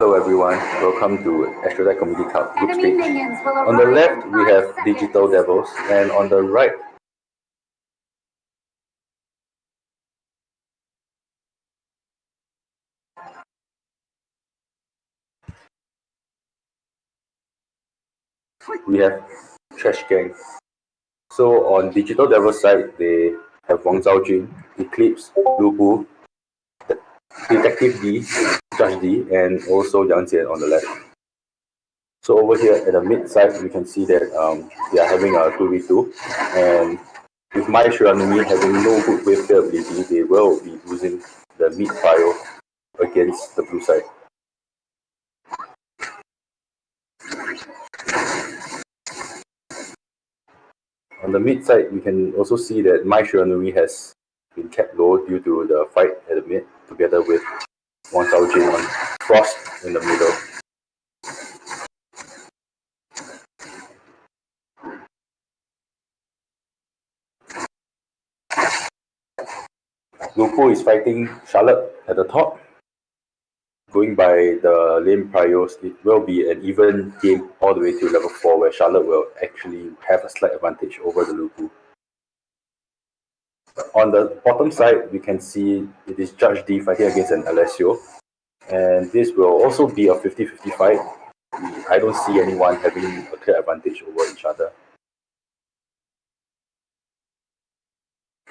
Hello everyone, welcome to Ashtrodite Community Cup group stage. On the left we have Digital Devils, and on the right we have Trash Gang. So on Digital Devils side, they have Wang Zhaojun, Eclipse, Lupu, Detective D, Judge D, and also Yang Jian on the left. So over here at the mid side, we can see that they are having a 2v2, and with my Shiranumi having no good wave clear ability, they will be using the mid prio against the blue side. On the mid side, we can also see that my Shiranumi has been kept low due to the fight at the mid, together with Wang Zhaojun on Frost in the middle. Lupu is fighting Charlotte at the top. Going by the lane priors, it will be an even game all the way to level 4, where Charlotte will actually have a slight advantage over the Lupu. On the bottom side, we can see it is Judge D fighting against an Alessio, and this will also be a 50-50 fight. I don't see anyone having a clear advantage over each other.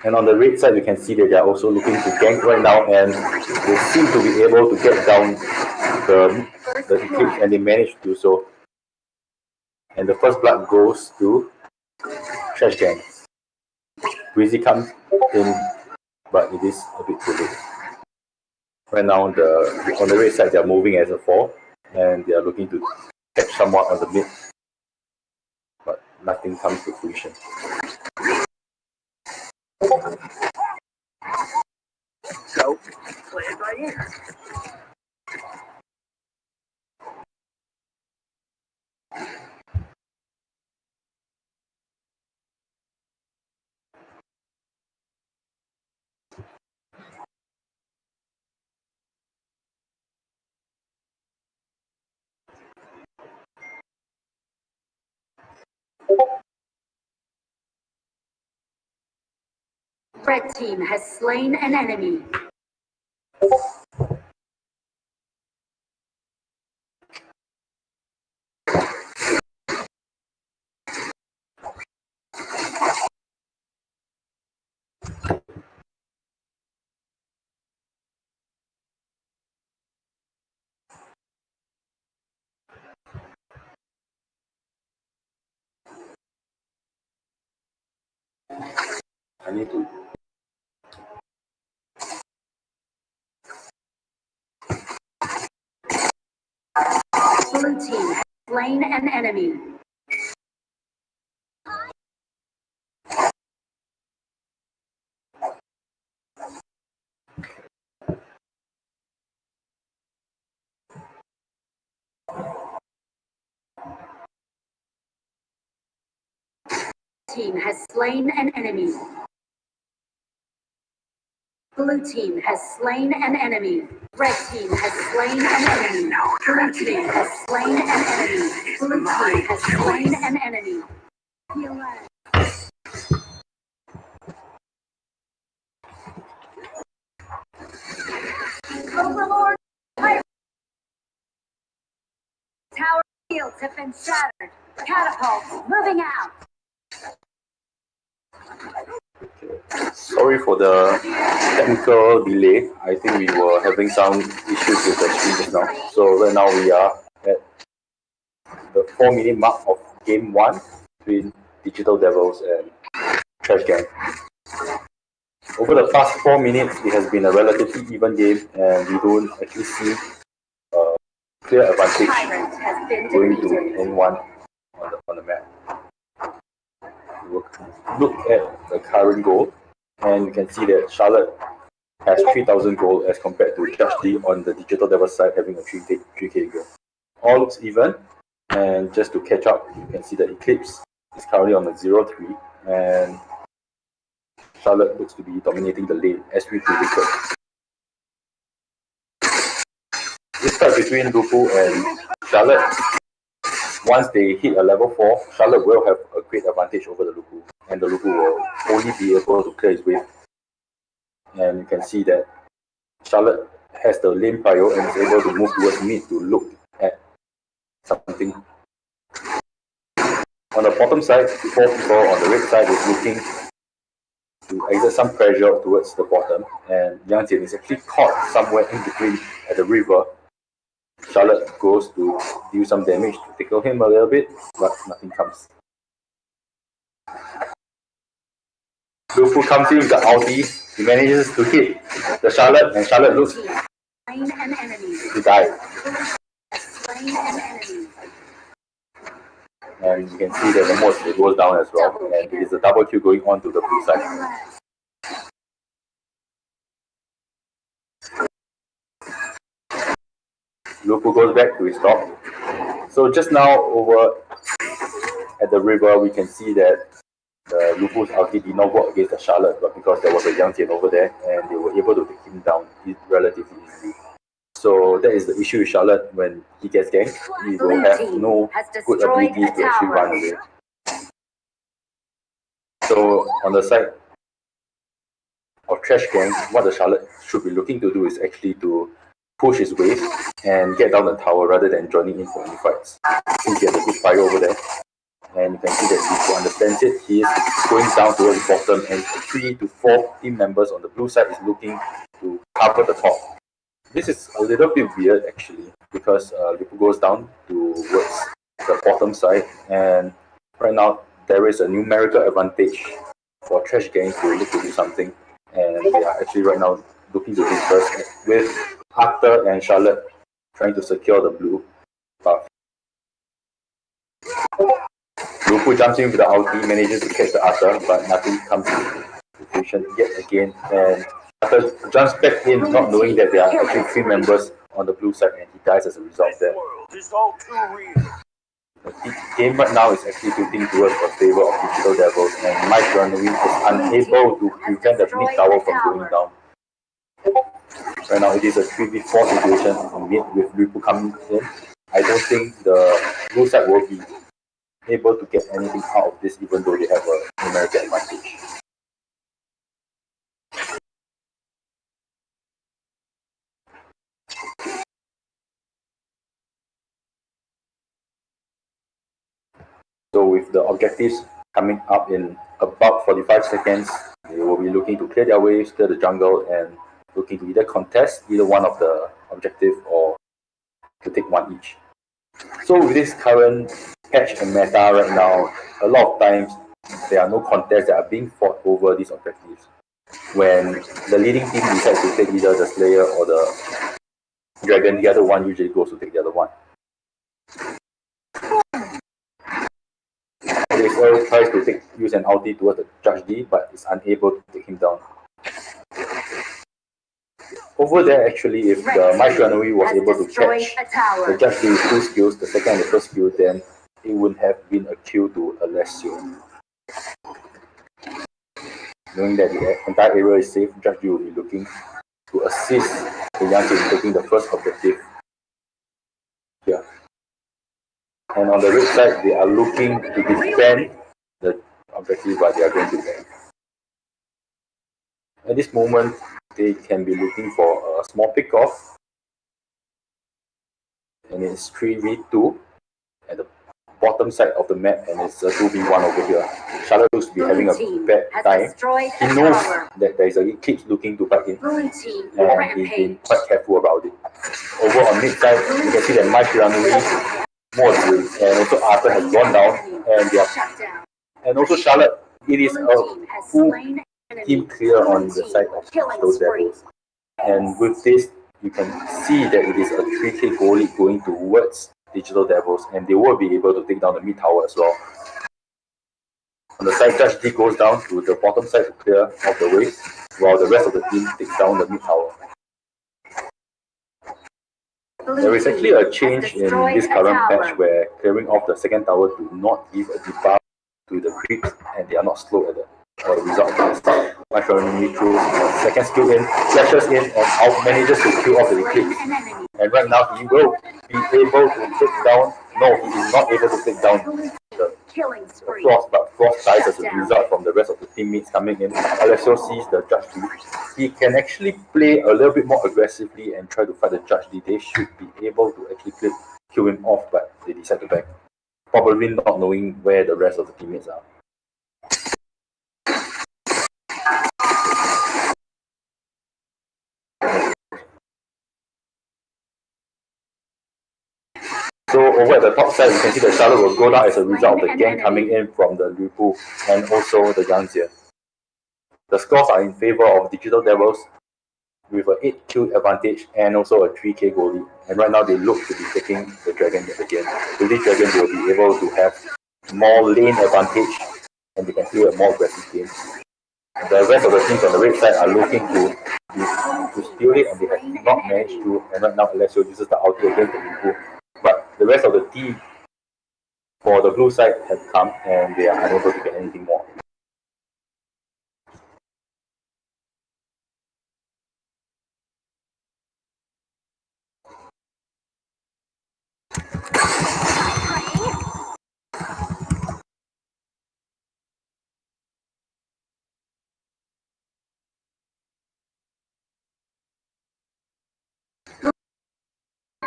And on the red side, we can see that they are also looking to gank right now, and they seem to be able to get down the Eclipse, and they managed to do so. And the first blood goes to Trash Gang. Breezy comes in, but it is a bit too late. Right now, on the red side, they are moving as a 4, and they are looking to catch someone on the mid, but nothing comes to fruition. So, play it by ear. Red team has slain an enemy. I need to. Blue team has slain an enemy. Team has slain an enemy. Blue team has slain an enemy. Red team has slain an enemy. Blue team has slain an enemy. Blue team has slain an enemy. Overlord, tower shields have been shattered. Catapults moving out. Sorry for the technical delay. I think we were having some issues with the stream just now. So right now we are at the 4-minute mark of game 1 between Digital Devils and Trash Gang. Over the past 4 minutes, it has been a relatively even game, and we don't actually see a clear advantage going to anyone on the map. Look at the current goal, and you can see that Charlotte has 3,000 gold as compared to Judge D on the Digital Devil side having a 3K gold. All looks even, and just to catch up, you can see the Eclipse is currently on the 0-3, and Charlotte looks to be dominating the lane as we predicted. This fight between Lupu and Charlotte, once they hit a level 4, Charlotte will have a great advantage over the Lupu, and the Lupu will only be able to clear his wave. And you can see that Charlotte has the lane prio and is able to move towards mid to look at something. On the bottom side, 4 people on the red side is looking to exert some pressure towards the bottom, and Yang Jian is actually caught somewhere in between at the river. Charlotte goes to do some damage to tickle him a little bit, but nothing comes. Lu Fu comes in with the ulti. He manages to hit the Charlotte, and Charlotte looks to die. And you can see that the most goes down as well, and it is a double kill going on to the blue side. Lu Fu goes back to his top. So just now over at the river, we can see that the Lu Fu's ulti did not work against the Charlotte, but because there was a Yang Jian over there, and they were able to take him down relatively easily. So that is the issue with Charlotte. When he gets ganked, he will have no good abilities to actually run away. So on the side of Trash Gang, what the Charlotte should be looking to do is actually to push his wave and get down the tower rather than joining in for any fights. Since he has a good fire over there, and you can see that he understands it, he is going down towards the bottom, and 3 to 4 team members on the blue side is looking to cover the top. This is a little bit weird actually, because Lu Fu goes down towards the bottom side, and right now there is a numerical advantage for Trash Gang to look to do something, and they are actually right now looking to disperse with Arthur and Charlotte trying to secure the blue buff. Lu Fu jumps in with the ulti, manages to catch the Arthur, but nothing comes to fruition yet again, and Arthur jumps back in, not knowing that there are actually 3 members on the blue side, and he dies as a result of that. The game right now is actually tilting towards the favor of Digital Devils, and Mike Runaway is unable to prevent the mid tower from going down. Right now it is a 3v4 situation on mid with Lu Fu coming in. I don't think the blue side will be able to get anything out of this, even though they have a numerical advantage. So with the objectives coming up in about 45 seconds, they will be looking to clear their waves, clear the jungle, and looking to either contest either one of the objective or to take one each. So with this current patch and meta right now, a lot of times there are no contests that are being fought over these objectives. When the leading team decides to take either the Slayer or the Dragon, the other one usually goes to take the other one. Israel tries to use an ulti towards the Judge D, but is unable to take him down. Over there, actually, if the Mike Runaway was able to catch the Judge D with 2 skills, the second and the first skill, then it would have been a kill to Alessio. Knowing that the entire area is safe, Judge D will be looking to assist the Yang Jian in taking the first objective here. And on the red side, they are looking to defend the objective, but they are going to gank. At this moment, they can be looking for a small pick-off. And it's 3v2 at the bottom side of the map, and it's a 2v1 over here. Charlotte looks to be having a bad time. He knows that there is a Eclipse looking to bite him, and he's been quite careful about it. Over on mid side, you can see that Mike Runaway, and also Arthur has gone down, and also Charlotte. It is a full team clear on the side of those devils, and with this you can see that it is a 3k goal lead going towards Digital Devils, and they will be able to take down the mid tower as well. On the side, Judge D goes down to the bottom side to clear off the waves, while the rest of the team takes down the mid tower. There is actually a change in this current patch where clearing off the second tower do not give a debuff to the creeps, and they are not slow at the result of this. My Runaway throws the second skill in, flashes in, and out manages to kill off the Eclipse. And right now he will be able to take down, no, he is not able to take down the Frost, but Frost dies as a result from the rest of the teammates coming in. Alessio sees the Judge D. He can actually play a little bit more aggressively and try to fight the Judge D. They should be able to actually kill him off, but they decide to back. Probably not knowing where the rest of the teammates are. So over at the top side, you can see the Charlotte will go down as a result of the gang coming in from the Liverpool and also the Yangtze. The scores are in favor of Digital Devils with an 8-kill advantage and also a 3k goal lead. And right now they look to be taking the Dragon yet again. With this Dragon, they will be able to have more lane advantage and they can play a more aggressive game. The rest of the teams on the red side are looking to steal it and they have not managed to. And right now Alessio uses the ulti against the Liverpool. But the rest of the team for the blue side have come and they are unable to get anything more.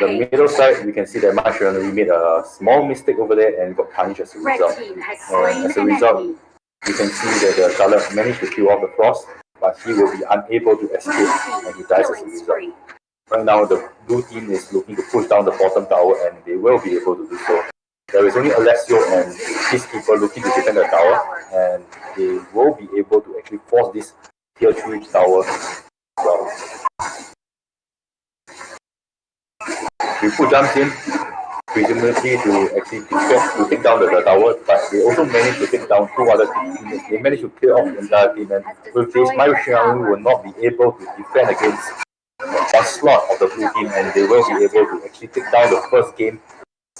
The middle side, we can see that Marshall made a small mistake over there and got punished as a result. And as a result, you can see that the Charlotte managed to kill off the Frost, but he will be unable to escape and he dies as a result. Right now, the blue team is looking to push down the bottom tower and they will be able to do so. There is only Alessio and his people looking to defend the tower and they will be able to actually force this tier 3 tower well. Liverpool jumps in, presumably to actually take down the tower, but they also managed to take down two other teams. They managed to clear off the entire team, and with this, Marshall will not be able to defend against the onslaught of the blue team, and they will be able to actually take down the first game.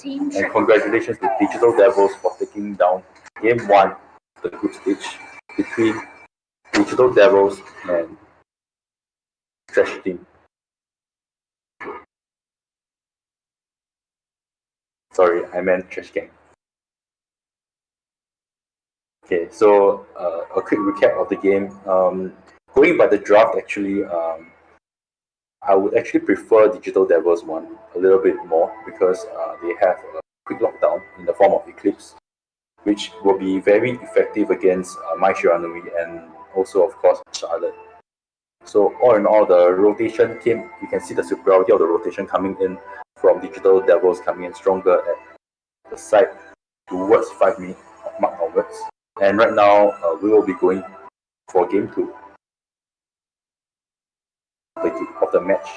And congratulations to Digital Devils for taking down Game 1, the group stage, between Digital Devils and Trash Team. Sorry, I meant Trash Gang. Okay, so a quick recap of the game. Going by the draft, actually, I would actually prefer Digital Devils one a little bit more because they have a quick lockdown in the form of Eclipse, which will be very effective against Mai Shiranui and also, of course, Charlotte. So all in all, the rotation came. You can see the superiority of the rotation coming in from Digital Devils coming in stronger at the side towards 5 minute mark onwards. And right now, we will be going for game 2 of the match.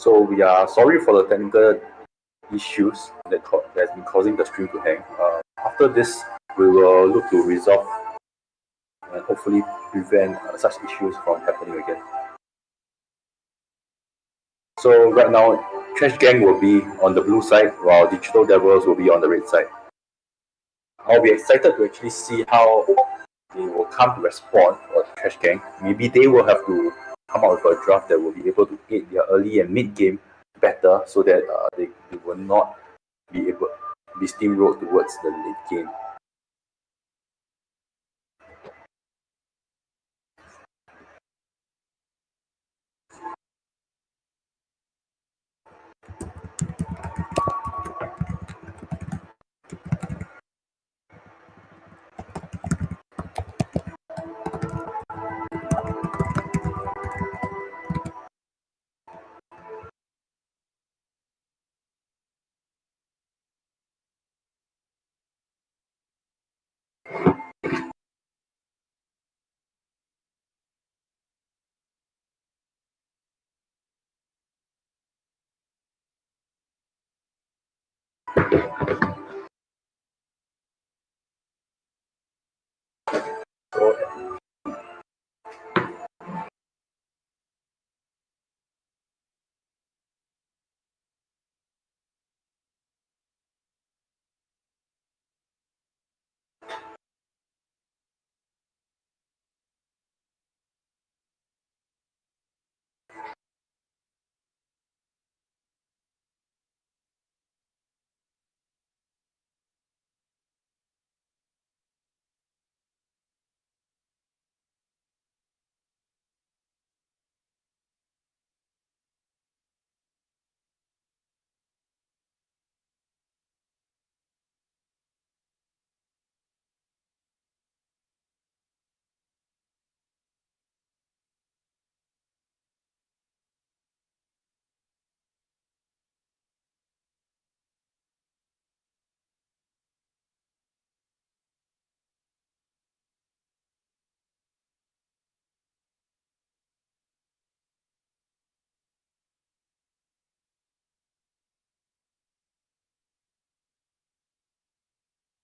So we are sorry for the technical issues that has been causing the stream to hang. After this, we will look to resolve and hopefully prevent such issues from happening again. So right now, Trash Gang will be on the blue side, while Digital Devils will be on the red side. I'll be excited to actually see how they will come to respond for the Trash Gang. Maybe they will have to come out with a draft that will be able to aid their early and mid game better so that they will not be steamrolled towards the late game. So,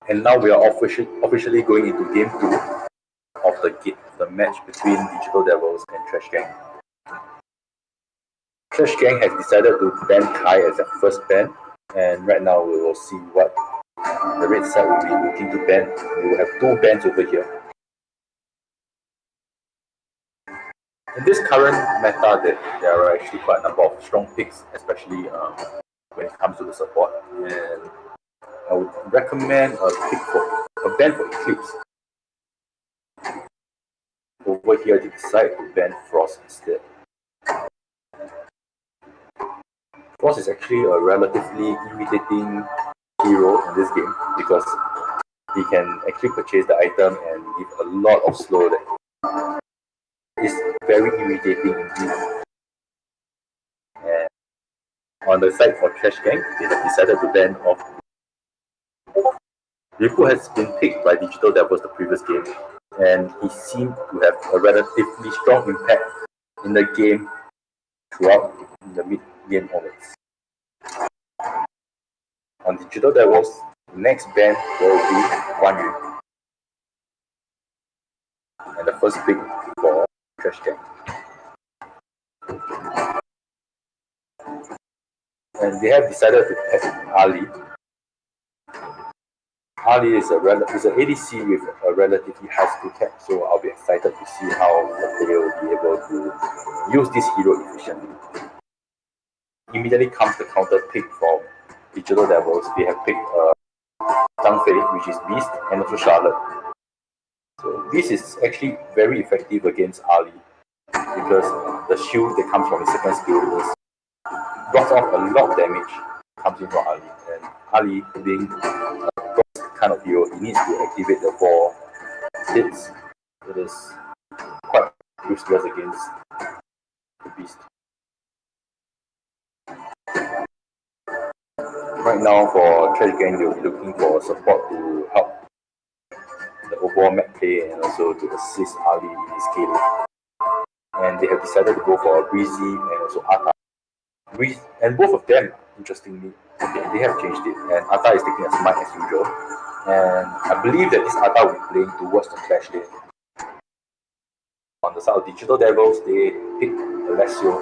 and now we are officially going into game 2 of the match between Digital Devils and Trash Gang. Trash Gang has decided to ban Kai as their first ban, and right now we will see what the red side will be looking to ban. We will have 2 bans over here. In this current meta, there are actually quite a number of strong picks, especially when it comes to the support. And I would recommend a ban for Eclipse. Over here, they decide to ban Frost instead. Frost is actually a relatively irritating hero in this game because he can actually purchase the item and give a lot of slow that is very irritating indeed. And on the side for Trash Gang, they have decided to ban off. Riku has been picked by Digital Devils the previous game, and he seemed to have a relatively strong impact in the game throughout the mid game onwards. On Digital Devils, the next ban will be Wan Yu, and the first pick for Trash Gang. And they have decided to pick Ali. Ali is an ADC with a relatively high skill cap, so I'll be excited to see how the player will be able to use this hero efficiently. Immediately comes the counter pick from Digital Devils. They have picked Zhang Fei, which is Beast, and also Charlotte. So Beast is actually very effective against Ali because the shield that comes from his second skill is drops off a lot of damage comes in from Ali, and Ali being kind of hero, he needs to activate the 4 hits. It is quite useless against the Beast. Right now for Trash Gang, they'll be looking for support to help the overall map play and also to assist Ali in his scaling. And they have decided to go for Breezy and also Ata. And both of them, interestingly, they have changed it. And Ata is taking a smite as usual. And I believe that this Ata will be playing towards the Clash lane. On the side of Digital Devils, they picked Alessio.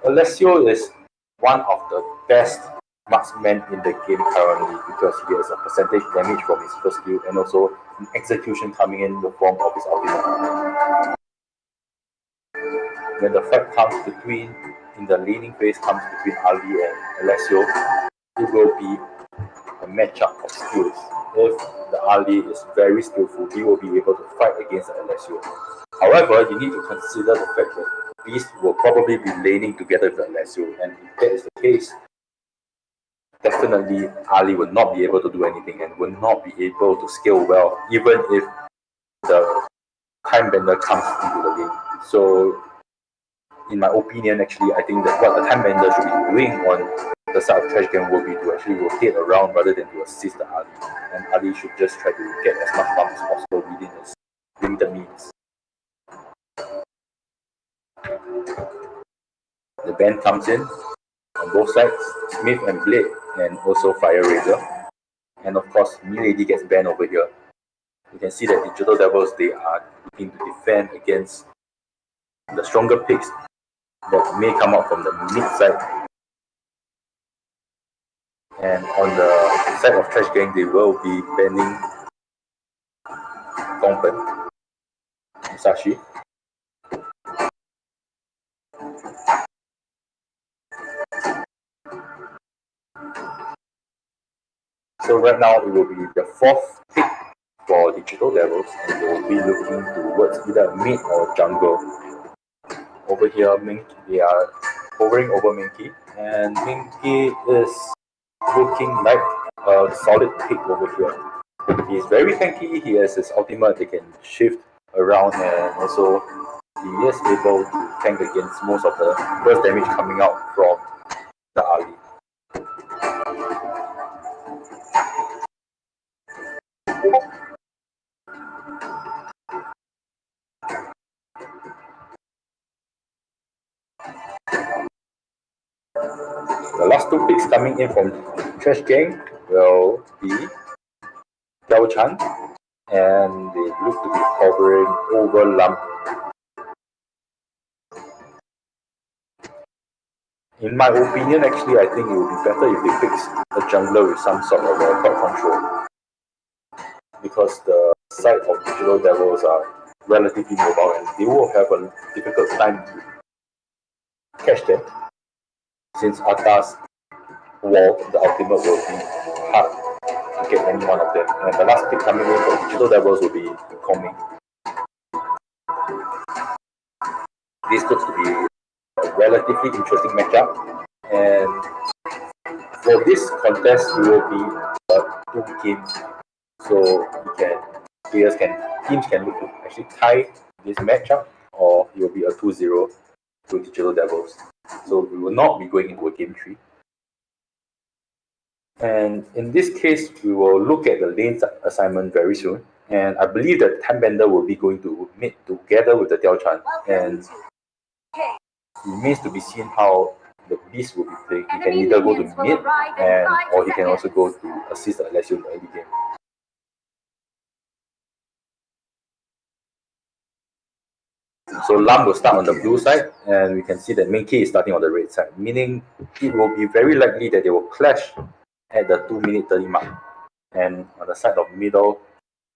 Alessio is one of the best marksmen in the game currently because he has a percentage damage from his first skill and also an execution coming in the form of his ultimate. When the fight comes between in the laning phase comes between Ali and Alessio, it will be a matchup of skills. If the Ali is very skillful, he will be able to fight against Alessio. However, you need to consider the fact that Beast will probably be laning together with Alessio, and if that is the case, definitely Ali will not be able to do anything and will not be able to scale well, even if the Time Bender comes into the game. So, in my opinion, actually, I think that what the Time Bender should be doing on the side of Trash Gang will be to actually rotate around rather than to assist the Ali. And Ali should just try to get as much farm as possible within his limited means. The band comes in on both sides, Smith and Blade, and also Fire Razor. And of course, Milady gets banned over here. You can see that Digital Devils, they are looking to defend against the stronger picks that may come out from the mid side. And on the side of Trash Gang, they will be banning Gongpen, Musashi. So right now it will be the fourth pick for Digital Devils, and they will be looking towards either mid or jungle. Over here, they are hovering over Minky, and Minky is looking like a solid pick over here. He is very tanky, he has his ultimate that can shift around, and also he is able to tank against most of the burst damage coming out from the Ali. The last two picks coming in from Trash Gang will be Yao Chan, and they look to be hovering over Lump. In my opinion, actually, I think it would be better if they fix a jungler with some sort of crowd control, because the side of Digital Devils are relatively mobile and they will have a difficult time to catch them, since Ata's wall, the ultimate, will be hard to get any one of them. And the last pick coming in for Digital Devils will be Coming. This looks to be a relatively interesting matchup, and for this contest it will be two games, so teams can look to actually tie this matchup, or it will be a 2-0 to Digital Devils. So we will not be going into a game 3. And in this case, we will look at the lane assignment very soon, and I believe that Time Bender will be going to meet together with the Diao Chan, and it remains to be seen how the Beast will be playing. He can either go to mid, or he can also go to assist Alessio in the early game. So Lam will start on the blue side, and we can see that Minky is starting on the red side, meaning it will be very likely that they will clash at the 2-minute 30 mark. And on the side of middle,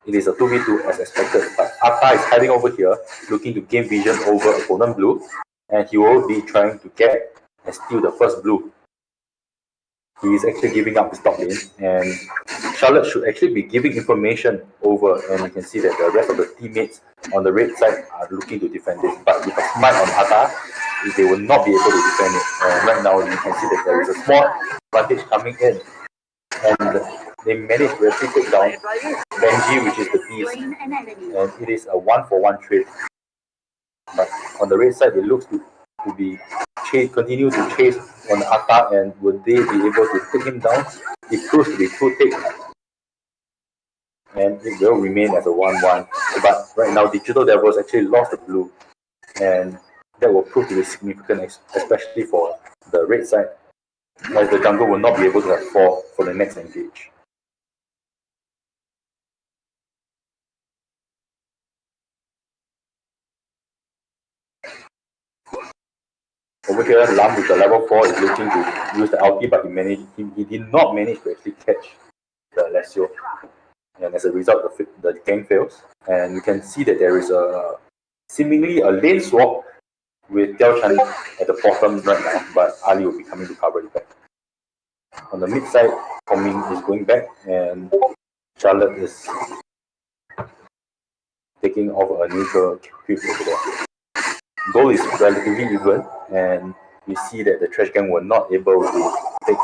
it is a 2v2 as expected, but Ata is heading over here, looking to gain vision over opponent blue, and he will be trying to get and steal the first blue. He is actually giving up his top lane, and Charlotte should actually be giving information over, and you can see that the rest of the teammates on the red side are looking to defend this, but with a smite on Ata, they will not be able to defend it. And right now you can see that there is a small advantage coming in, and they managed to actually take down Benji, which is the beast, and it is a 1-for-1 trade. But on the red side, it looks to be continue to chase on Ata, and would they be able to take him down? It proves to be too thick, and it will remain as a 1-1. But right now, Digital Devils actually lost the blue, and that will prove to be significant, especially for the red side, as the jungle will not be able to have 4 for the next engage. Over here, Lam with the level 4 is looking to use the ulti, but he did not manage to actually catch the Alessio. And as a result, the gang fails. And you can see that there is seemingly a lane swap with Diao-chan at the bottom right now, but Ali will be coming to cover it back. On the mid side, Ming is going back, and Charlotte is taking off a neutral creep over there. Goal is relatively even, and we see that the Trash Gang were not able to take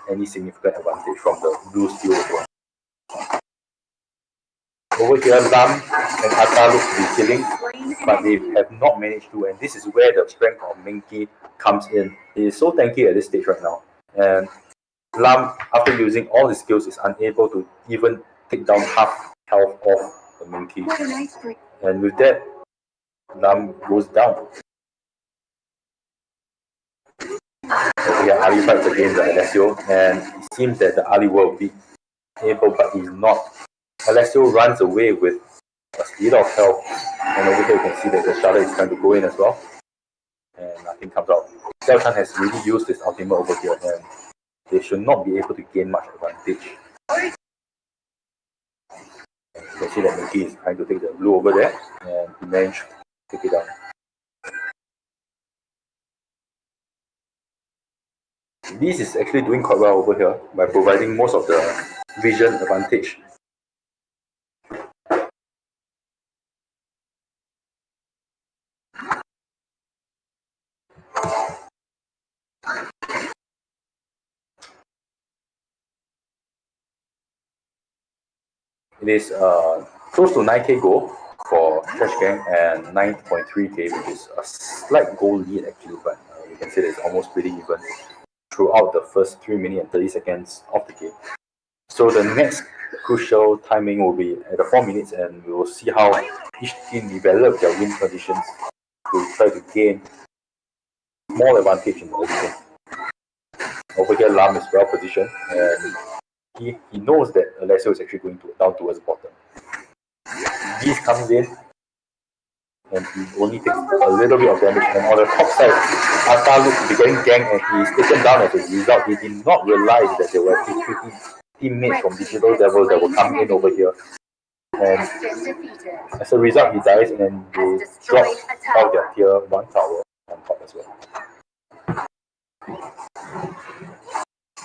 any significant advantage from the blue steal as well. Over here, Lam and Atta look to be killing, but they have not managed to, and this is where the strength of Minky comes in. He is so tanky at this stage right now, and Lam, after using all his skills, is unable to even take down half health of the Minky. And with that, Lam goes down. Over here, Ali fights against the Alessio, and it seems that the Ali will be able, but he's not. Alessio runs away with a speed of health, and over here you can see that the Charlotte is trying to go in as well, and nothing comes out. Diao-chan has really used his ultimate over here, and they should not be able to gain much advantage. You can see that Mickey is trying to take the blue over there, and he managed to take it down. This is actually doing quite well over here by providing most of the vision advantage. It is close to 9k goal for Trash Gang and 9.3k, which is a slight goal lead actually, but you can see that it's almost pretty even throughout the first 3 minutes and 30 seconds of the game. So the next crucial timing will be at the 4 minutes, and we will see how each team develop their win conditions to try to gain small advantage in the early game. Over here, Lam is well positioned, and he knows that Alessio is actually going down towards the bottom. Beast comes in, and he only takes a little bit of damage, and on the top side, Atta looks to be getting ganked, and he is taken down as a result. He did not realize that there were actually 3 teammates from Digital Devils that will come in over here. And as a result, he dies, and they drop out their tier 1 tower on top as well.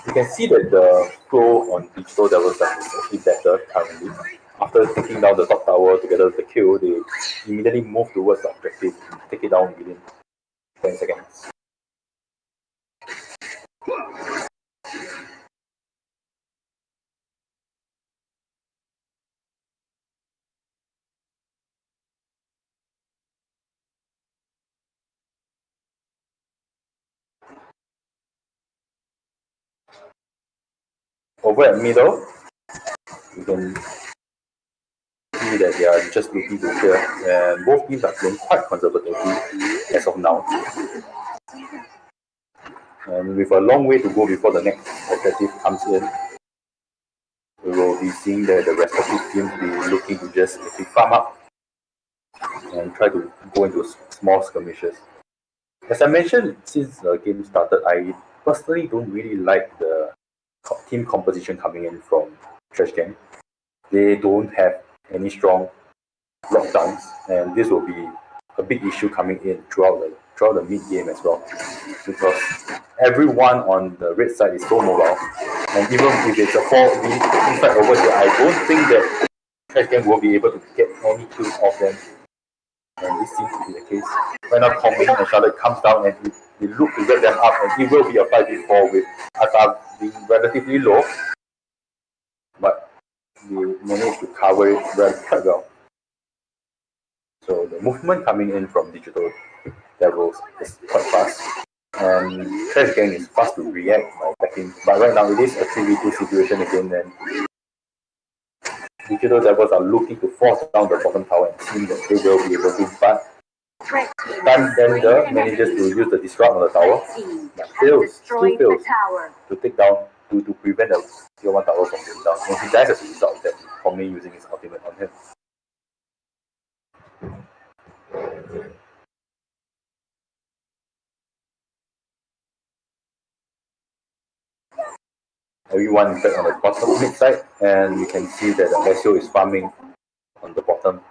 You can see that the flow on Digital Devils is actually better currently. After taking down the top tower together with the kill, they immediately move towards the objective and take it down within 10 seconds. Over at middle, you can see that they are just looking to clear, and both teams are playing quite conservatively as of now. And with a long way to go before the next objective comes in, we will be seeing that the respective teams be looking to just farm up and try to go into small skirmishes. As I mentioned since the game started, I personally don't really like the team composition coming in from Trash Gang. They don't have any strong lockdowns, and this will be a big issue coming in throughout the mid game as well, because everyone on the red side is so mobile, and even if it's a 4v inside over here, I don't think that Trash Gang will be able to get any kills off them, and this seems to be the case. Right now, Ming and Charlotte comes down, and they look to get them up, and it will be a 5v4 with Atta being relatively low, but they managed to cover it quite well. So the movement coming in from Digital Devils is quite fast, and Trash Gang is fast to react by attacking. But right now it is a 3v2 situation again, and Digital Devils are looking to force down the bottom tower and seeing that they will be able to, but Thunder manages to use the disrupt on the tower, but still fails to take down, to prevent the tier 1 tower from going down, and he dies as a result of that, Tommy using his ultimate on him. Everyone in fact on the bottom mid side, and you can see that Alessio is farming on the bottom.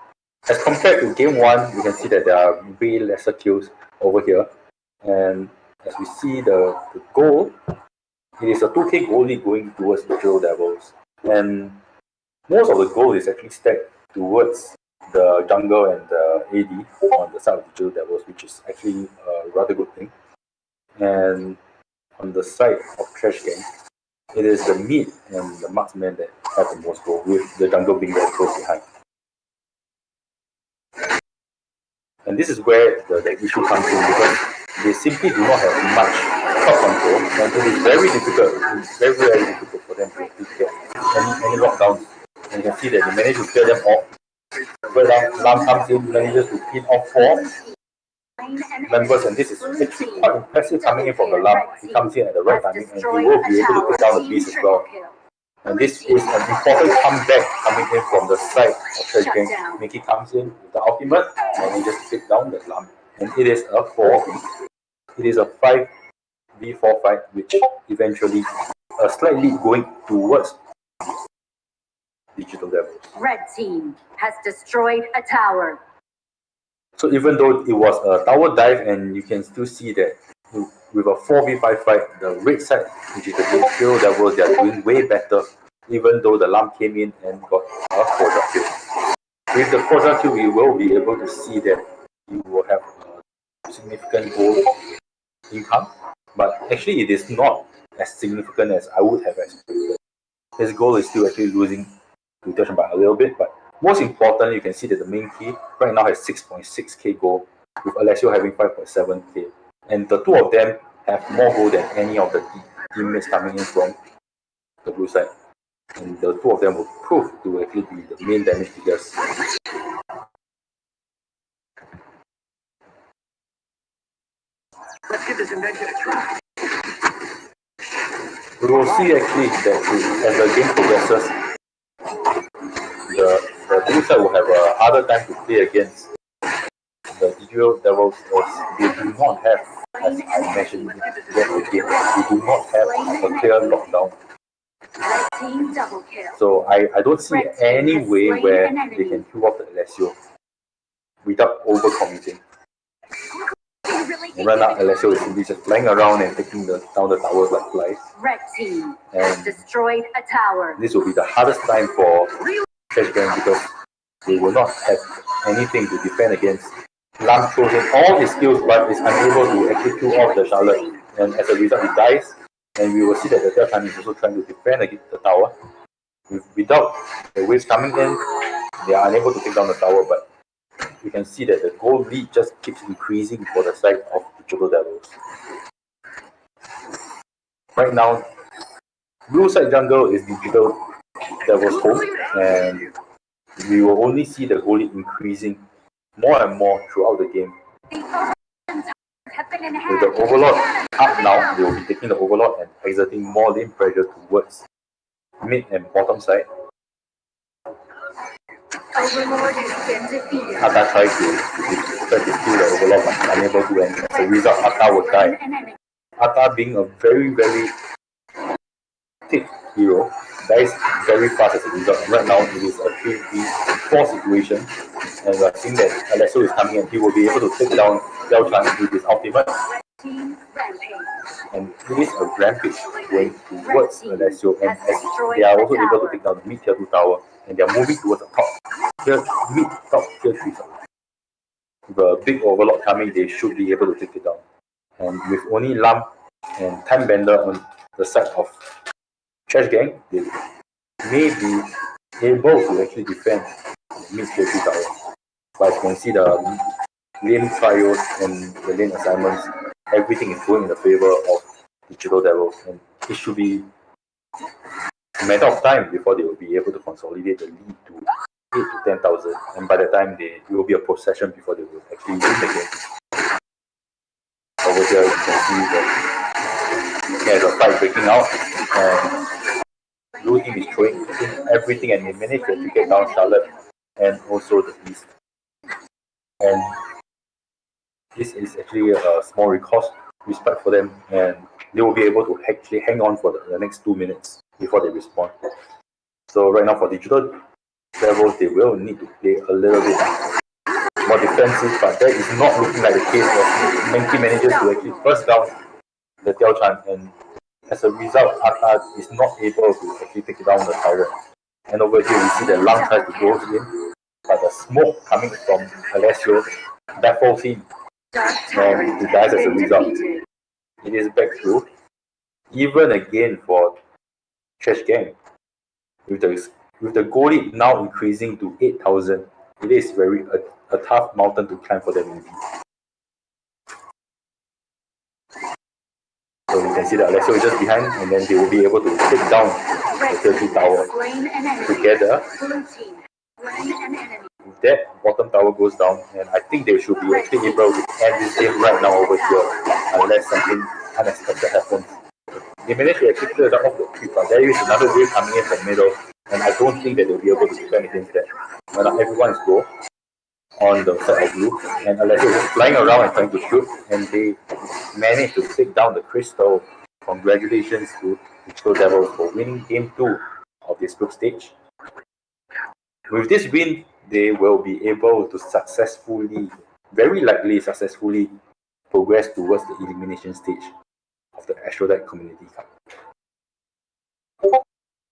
As compared to game 1, you can see that there are way lesser kills. over here. And as we see the goal, it is a 2k goal lead going towards the Digital Devils. And most of the goal is actually stacked towards the jungle and the AD on the side of the Digital Devils, which is actually a rather good thing. And on the side of Trash Gang, it is the mid and the marksman that have the most goal, with the jungle being very close behind. And this is where the issue comes in, because they simply do not have much top control, and it is very difficult, it's very, very difficult for them to get any lockdowns. And you can see that they manage to clear them off. Where Lam comes in, manages to pin off 4 members, and this is actually quite impressive coming in from the Lam. He comes in at the right timing, and he will be able to take down the beast as well. And this is an important comeback coming in from the side of Trash Gang. Mickey comes in with the ultimate, and he just takes down the Lam. And it is a 4v. It is a 5v4 fight, which eventually a slight lead going towards Digital Devils. Red team has destroyed a tower. So even though it was a tower dive, and you can still see that with a 4v5 fight, the red side, which is the Digital Devils, they are doing way better, even though the Lam came in and got a quadra kill. With the quadra kill, we will be able to see that you will have a significant goal income, but actually it is not as significant as I would have expected. His goal is still actually losing to Dechen by a little bit, but most importantly, you can see that the main key right now has 6.6k goal, with Alessio having 5.7k. And the two of them have more goal than any of the teammates coming in from the blue side. And the two of them will prove to actually be the main damage dealers. Let's give this invention a try. We will see actually that as the game progresses, the blue side will have a harder time to play against the Digital Devils, as they do not have, as I mentioned yet again, they do not have a clear lockdown. So I don't see any way where they can kill off the Alessio without overcommitting. And right now, Alessio is simply just flying around and taking down the towers like flies. Red team has destroyed a tower. This will be the hardest time for Trash Gang, because they will not have anything to defend against. Lam throws in all his skills, but is unable to actually kill off the Charlotte, and as a result he dies. And we will see that the third time is also trying to defend against the tower. Without the waves coming in, they are unable to take down the tower, but you can see that the goal lead just keeps increasing for the side of Digital Devils. Right now, blue side jungle is Digital Devils' home, and we will only see the goal lead increasing more and more throughout the game. With the Overlord up now, they will be taking the Overlord and exerting more lane pressure towards mid and bottom side. Atta tries to steal the Overlord, but is unable to, and as a result, Atta will die. Atta, being a very, very thick hero, dies very fast as a result. And right now, it is a 3v4 situation, and we are seeing that Alessio is coming, and he will be able to take down Yao Chan with his ultimate. And it is a rampage going towards Alessio, and as they are also able to take down the mid tier 2 tower, and they are moving towards the top tier 3 tower. With a big Overlord coming, they should be able to take it down. And with only Lam and Time Bender on the side of Trash Gang, they may be able to actually defend the mid tier 2 tower. But as you can see, the lane trials and the lane assignments, everything is going in the favor of Digital Devils, and it should be a matter of time before they will be able to consolidate the lead to 8 to 10,000, and by the time it will be a possession before they will actually win the game. Over here you can see that there's a fight breaking out, and blue team is throwing everything, and they manage to get down Charlotte and also the East. And this is actually a small recourse respect for them, and they will be able to actually hang on for the next 2 minutes before they respawn. So right now for Digital Devils, they will need to play a little bit or defensive, but that is not looking like the case as Menki manages to actually first down the Tiao Chan, and as a result, Ata is not able to actually take down the tower. And over here, we see that Lang tries to go in, but the smoke coming from Alessio baffles him, and he dies as a result. It is back to even again for Trash Gang, with the goal lead now increasing to 8,000. It is a tough mountain to climb for them indeed. So you can see that Alessio is just behind, and then they will be able to take down the 30 tower together. With that, bottom tower goes down, and I think they should be actually able to end this game right now over here, unless something unexpected happens. They managed to actually clear that off the creep, but there is another wave coming in from middle, and I don't think that they'll be able to defend against that. But now everyone is go on the side of blue, and Alessio is flying around and trying to shoot, and they managed to take down the crystal. Congratulations to Crystal Devils for winning game 2 of this group stage. With this win, they will be able to very likely successfully, progress towards the elimination stage of the Ashtrodite Community Cup.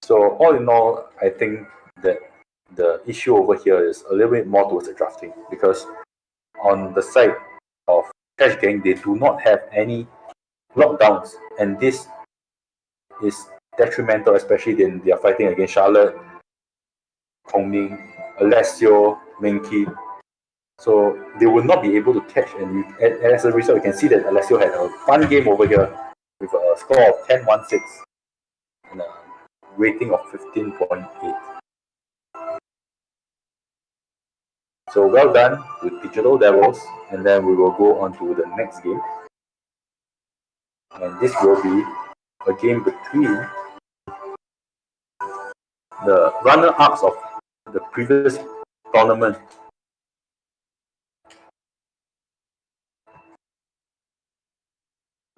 So all in all, I think that the issue over here is a little bit more towards the drafting, because on the side of Trash Gang, they do not have any lockdowns, and this is detrimental, especially when they are fighting against Charlotte, Hongming, Alessio, Menki. So they will not be able to catch, and as a result, you can see that Alessio had a fun game over here with a score of 10-1-6 and a rating of 15.8. So well done with Digital Devils, and then we will go on to the next game. And this will be a game between the runner-ups of the previous tournament.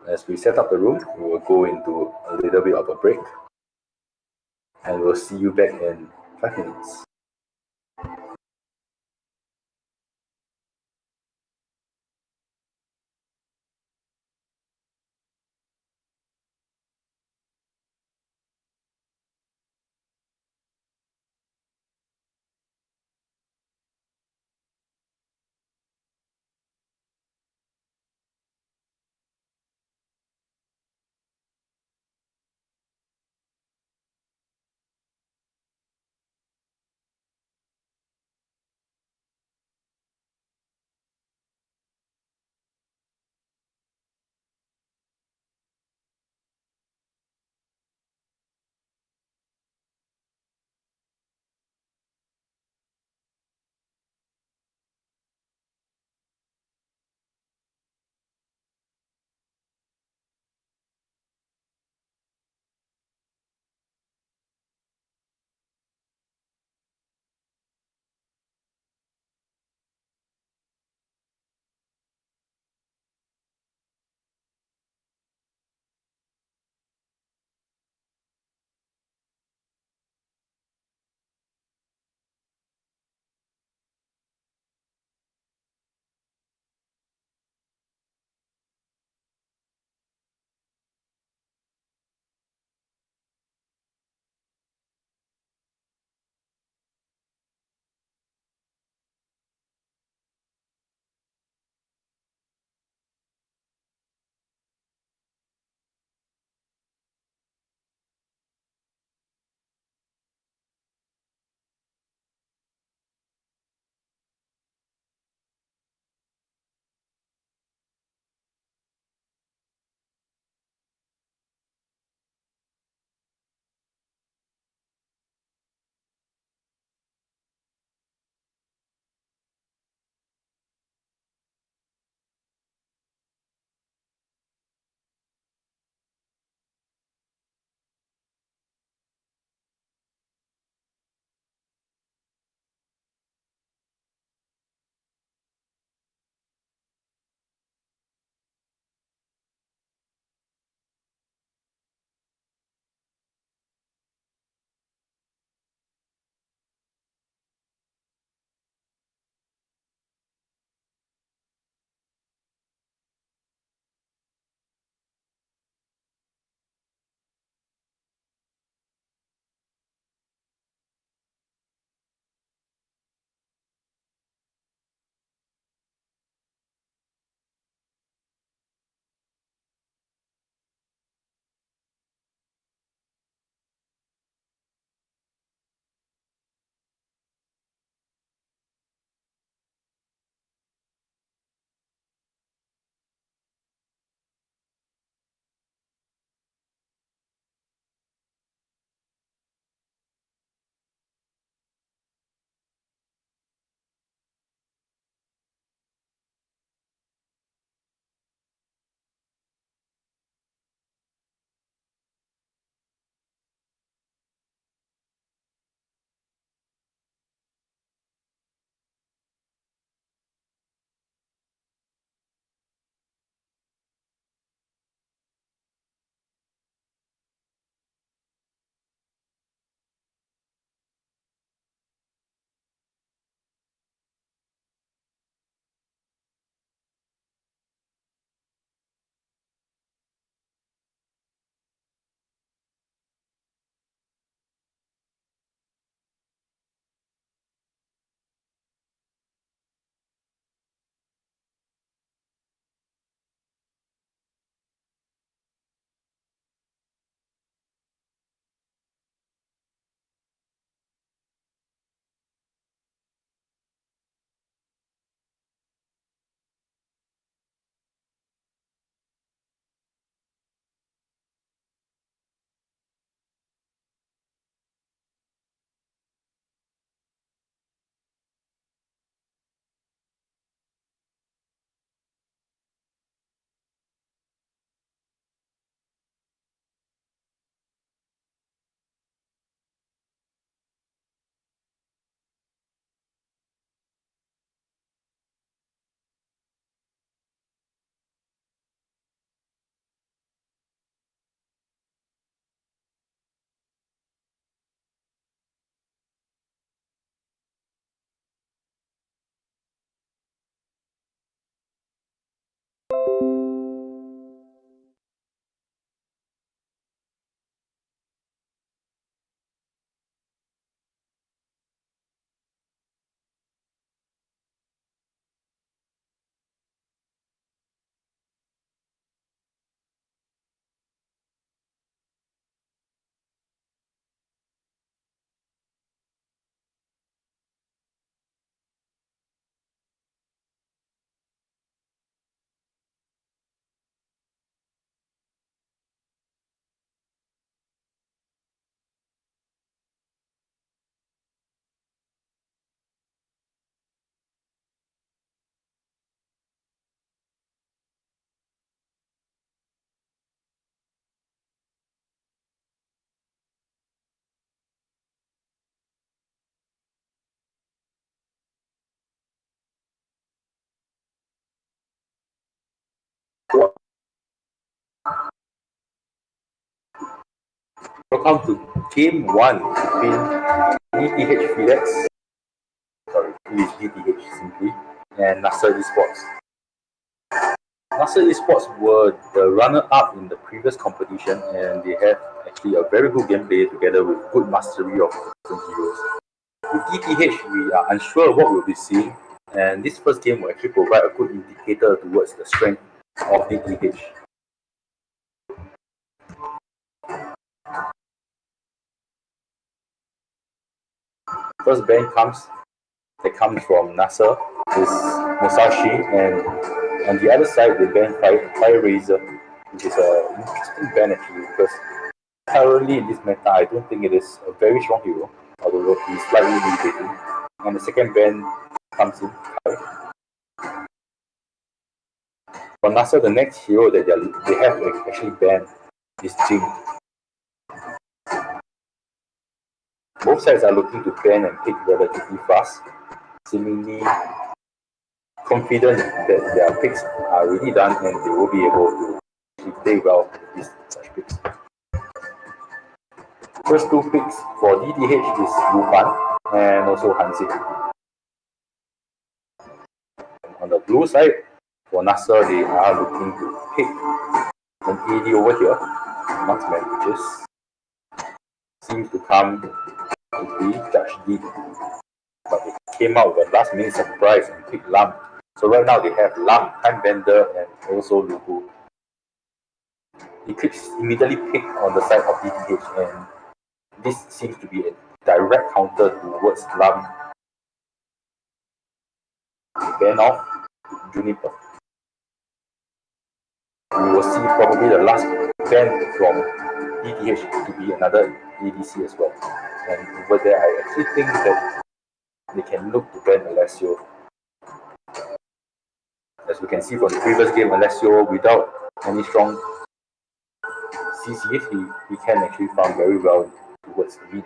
As we set up the room, we will go into a little bit of a break, and we'll see you back in 5 minutes. Welcome to Game 1 between DTH Felix, sorry, it is DTH simply, and Nasr Esports. Nasr Esports were the runner-up in the previous competition, and they have actually a very good gameplay together with good mastery of different heroes. With DTH, we are unsure what we'll be seeing, and this first game will actually provide a good indicator towards the strength of DTH. First ban comes from Nasr is Musashi, and on the other side they ban Fire Razor, which is an interesting ban actually because currently in this meta I don't think it is a very strong hero, although he's slightly irritating. And the second ban comes in Kai. For Nasr, the next hero that they have actually banned is Jing. Both sides are looking to ban and pick relatively fast, seemingly confident that their picks are really done and they will be able to actually play well with such picks. First two picks for DTH is Lupan and also Hansi. On the blue side, for Nasr, they are looking to pick an AD over here, Marksman, which seems to come to be Judge D. But they came out with a last minute surprise and picked Lam. So right now they have Lam, Time Bender, and also Lugu. Eclipse immediately picked on the side of DTH, and this seems to be a direct counter towards Lam. Ban off Juniper. We will see probably the last ban from DTH to be another ADC as well. And over there, I actually think that they can look to ban Alessio. As we can see from the previous game, Alessio, without any strong CC, he can actually farm very well towards the mid.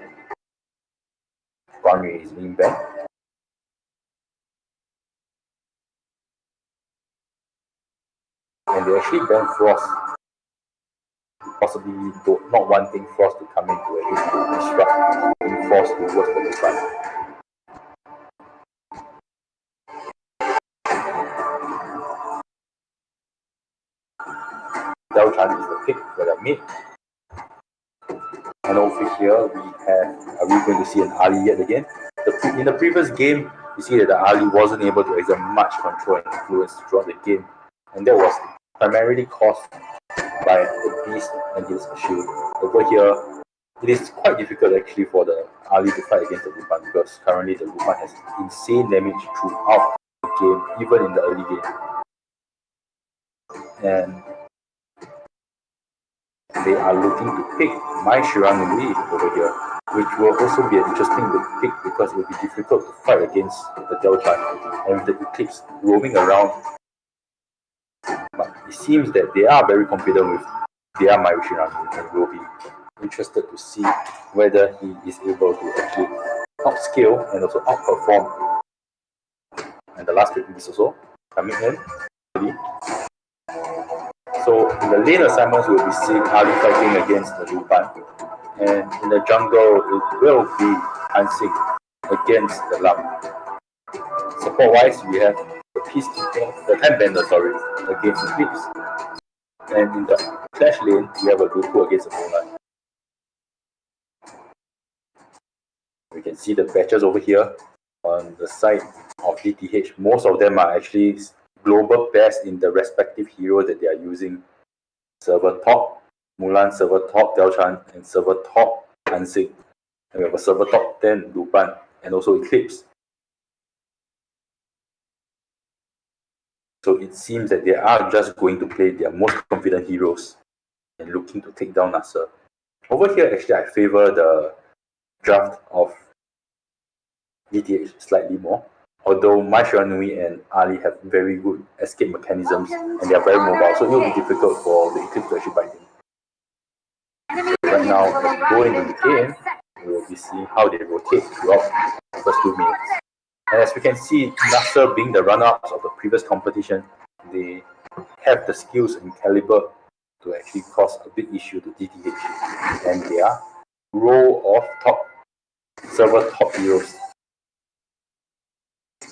Guanyu is being banned. And they actually banned Frost. Possibly not wanting Frost to come in to actually disrupt and force towards the front. Dao Chan is the pick for the mid. And over here we have, are we going to see an Ali yet again? In the previous game, you see that the Ali wasn't able to exert much control and influence throughout the game. And that was primarily caused by the Beast and his shield. Over here, it is quite difficult actually for the Ali to fight against the Lupan because currently the Lupan has insane damage throughout the game, even in the early game. And they are looking to pick my Shiranui over here, which will also be an interesting pick because it will be difficult to fight against the Delta and with the Eclipse roaming around. But it seems that they are very confident with their my Shiranui, and will be interested to see whether he is able to actually upscale and also outperform. And the last pick is also coming in. So in the lane assignments, we'll be seeing Ali fighting against the Lupan. And in the jungle, it will be Hansing against the Lam. Support-wise, we have the Peacekeeper, the Time Bender, against the Eclipse. And in the Clash lane, we have a Luku against the Moonlight. We can see the patches over here on the side of DTH. Most of them are actually global best in the respective heroes that they are using. Server top, Mulan, server top, Delchan, and server top, Hansing. And we have a server top 10, Lupan, and also Eclipse. So it seems that they are just going to play their most confident heroes and looking to take down Nasr. Over here, actually, I favor the draft of DTH slightly more. Although my Shiranui and Ali have very good escape mechanisms and they are very mobile, so it will be difficult for the Eclipse to actually bite them. So right now, as we go into the game, we will be seeing how they rotate throughout the first 2 minutes. And as we can see, Nasr being the runner-ups of the previous competition, they have the skills and caliber to actually cause a big issue to DTH. And they are row of server top heroes.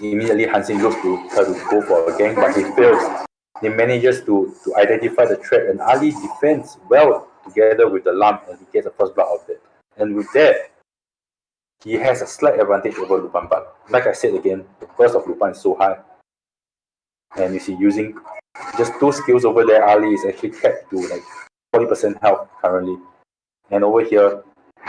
Immediately Hansing looks to try to go for a gank, but he fails. He manages to identify the threat, and Ali defends well together with the Lamp, and he gets a first blood out of it. And with that, he has a slight advantage over Lupin, but like I said again, the burst of Lupin is so high. And you see, using just 2 skills over there, Ali is actually capped to like 40% health currently. And over here,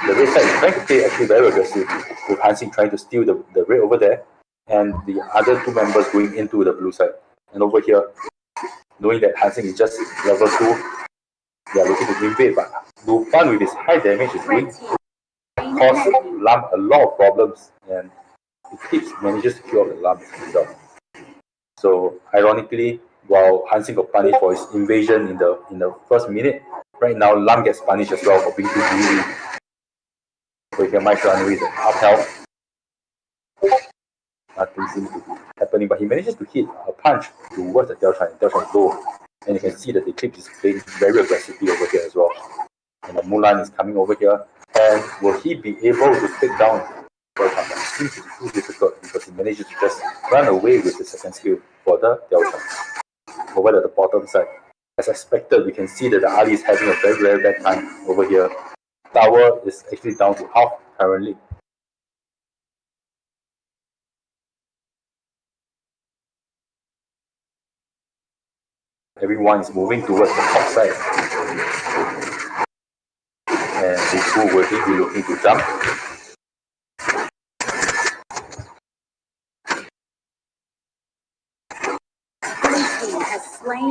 the red side is trying to play actually very aggressive, with Hansing trying to steal the red over there, and the other 2 members going into the blue side. And over here, knowing that Hansing is just level 2, they are looking to invade, but Lupin with his high damage is going to cause Lamp a lot of problems, and he manages to kill off the Lamp himself. So ironically, while Hansing got punished for his invasion in the first minute, right now Lam gets punished as well for being too greedy. So here my Shranui is half health. Nothing seems to be happening, but he manages to hit a punch towards the Deltran. Deltran is low, and you can see that the Eclipse is playing very aggressively over here as well. And the Mulan is coming over here, and will he be able to take down Deltran? It seems to be too difficult because he manages to just run away with the second skill for the Deltran. Over at the bottom side, as expected, we can see that the Ali is having a very bad time over here. Tower is actually down to half currently. Everyone is moving towards the top side. And Riku will be looking to jump.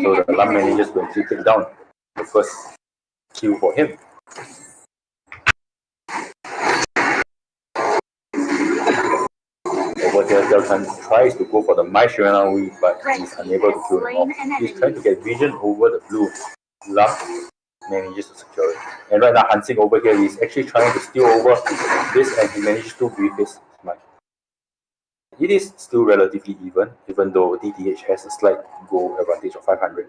So the Lam manages to actually take down the first kill for him. Over there, Deltan tries to go for the Mai Shiranawi, but he's unable to kill him off. He's trying to get vision over the blue. Lam manages to secure it. And right now, Hansing over here is actually trying to steal over this, and he manages to brief his Mai. It is still relatively even though DTH has a slight goal advantage of 500.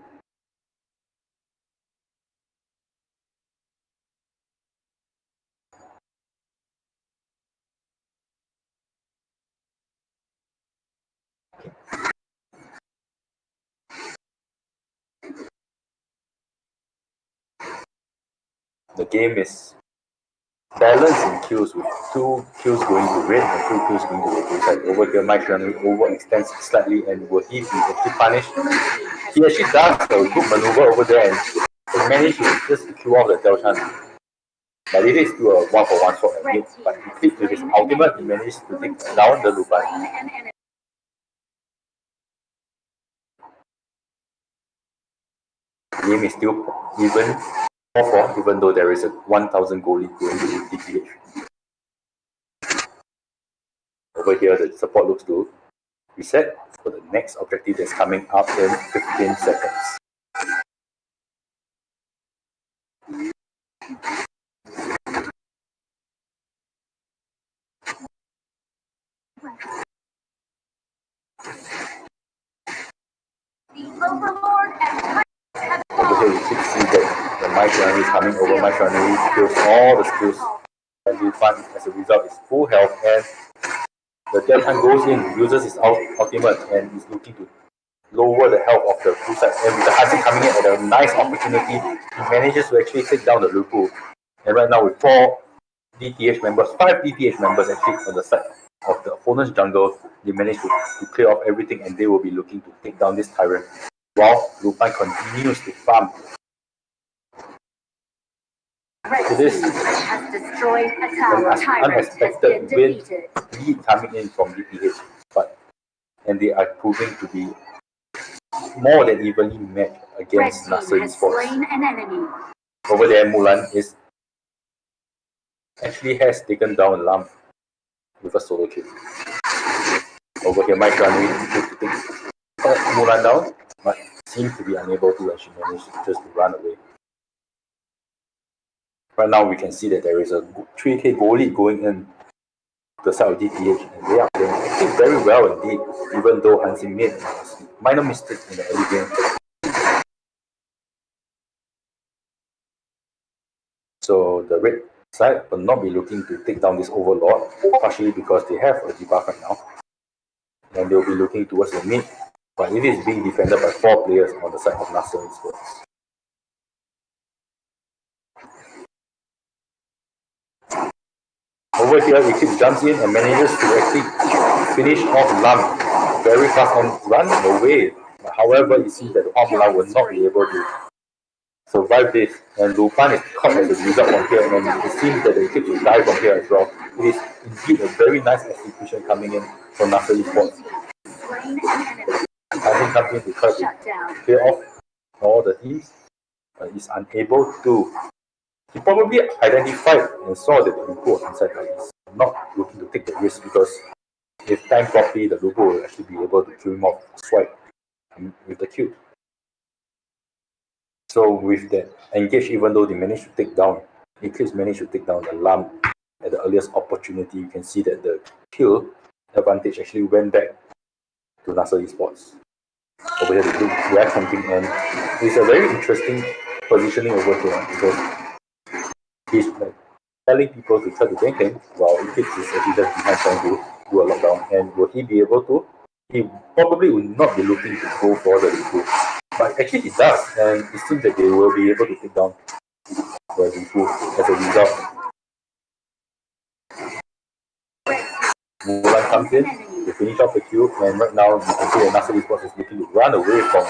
The game is balanced in kills, with 2 kills going to red and 2 kills going to the blue side. Over here, Mike Shannon overextends slightly, and will he be actually punished? He actually does a good maneuver over there, and he managed to just kill off the Delchan. But it is still a 1-for-1 shot at mid, but he clicked with his ultimate, he managed to take down the Lupin. The game is still even 4-4, even though there is a 1000 goal lead going to DTH. Over here, the support looks to reset for the next objective that's coming up in 15 seconds. Over here, you can see that the Mai Shiranawi is coming over. Mai Shiranawi kills all the skills, and Lupin, as a result, is full health, and the Deltan goes in, uses his ultimate, and is looking to lower the health of the blue side. And with the Hansing coming in at a nice opportunity, he manages to actually take down the Lupu. And right now, with 4 DTH members, 5 DTH members actually on the side of the opponent's jungle, they managed to clear off everything, and they will be looking to take down this tyrant while Lupin continues to farm. It is an unexpected win lead coming in from DPH, and they are proving to be more than evenly matched against Nasr Esports. Over there, Mulan is actually has taken down Lam with a solo kill. Over here, Mike Runway to take Mulan down, but seems to be unable to, and she managed just to run away. Right now, we can see that there is a 3k goal lead going in the side of DPH, and they are playing actually very well indeed, even though Hansing made a minor mistake in the early game. So the red side will not be looking to take down this overlord, partially because they have a debuff right now. And they'll be looking towards the mid, but it is being defended by 4 players on the side of Nasr Esports. Over here, Eclipse jumps in and manages to actually finish off Lam very fast and run away. However, it seems that the Formula will not be able to survive this, and Lupan is caught as a result from here, and it seems that the Eclipse will die from here as well. It is indeed a very nice execution coming in from Nasr Esports. Tyson comes in to try to clear off all the teams, but he's unable to. He probably identified and saw that the Lupo was inside, but he's not looking to take the risk, because if timed properly, the Lupo will actually be able to kill him off, swipe with the cube. So with that engage, even though they managed to take down, Eclipse managed to take down the Lam at the earliest opportunity, you can see that the kill advantage actually went back to Nasr Esports. Over here, they do react something, and it's a very interesting positioning over here, because he's like telling people to try to gank him, while Eclipse is actually just behind trying to do a lockdown. And will he be able to? He probably will not be looking to go for the recruit, but actually he does, and it seems that they will be able to take down the recruit as a result. Mulan comes in to finish off the queue, and right now you can see that Nasr Esports is looking to run away from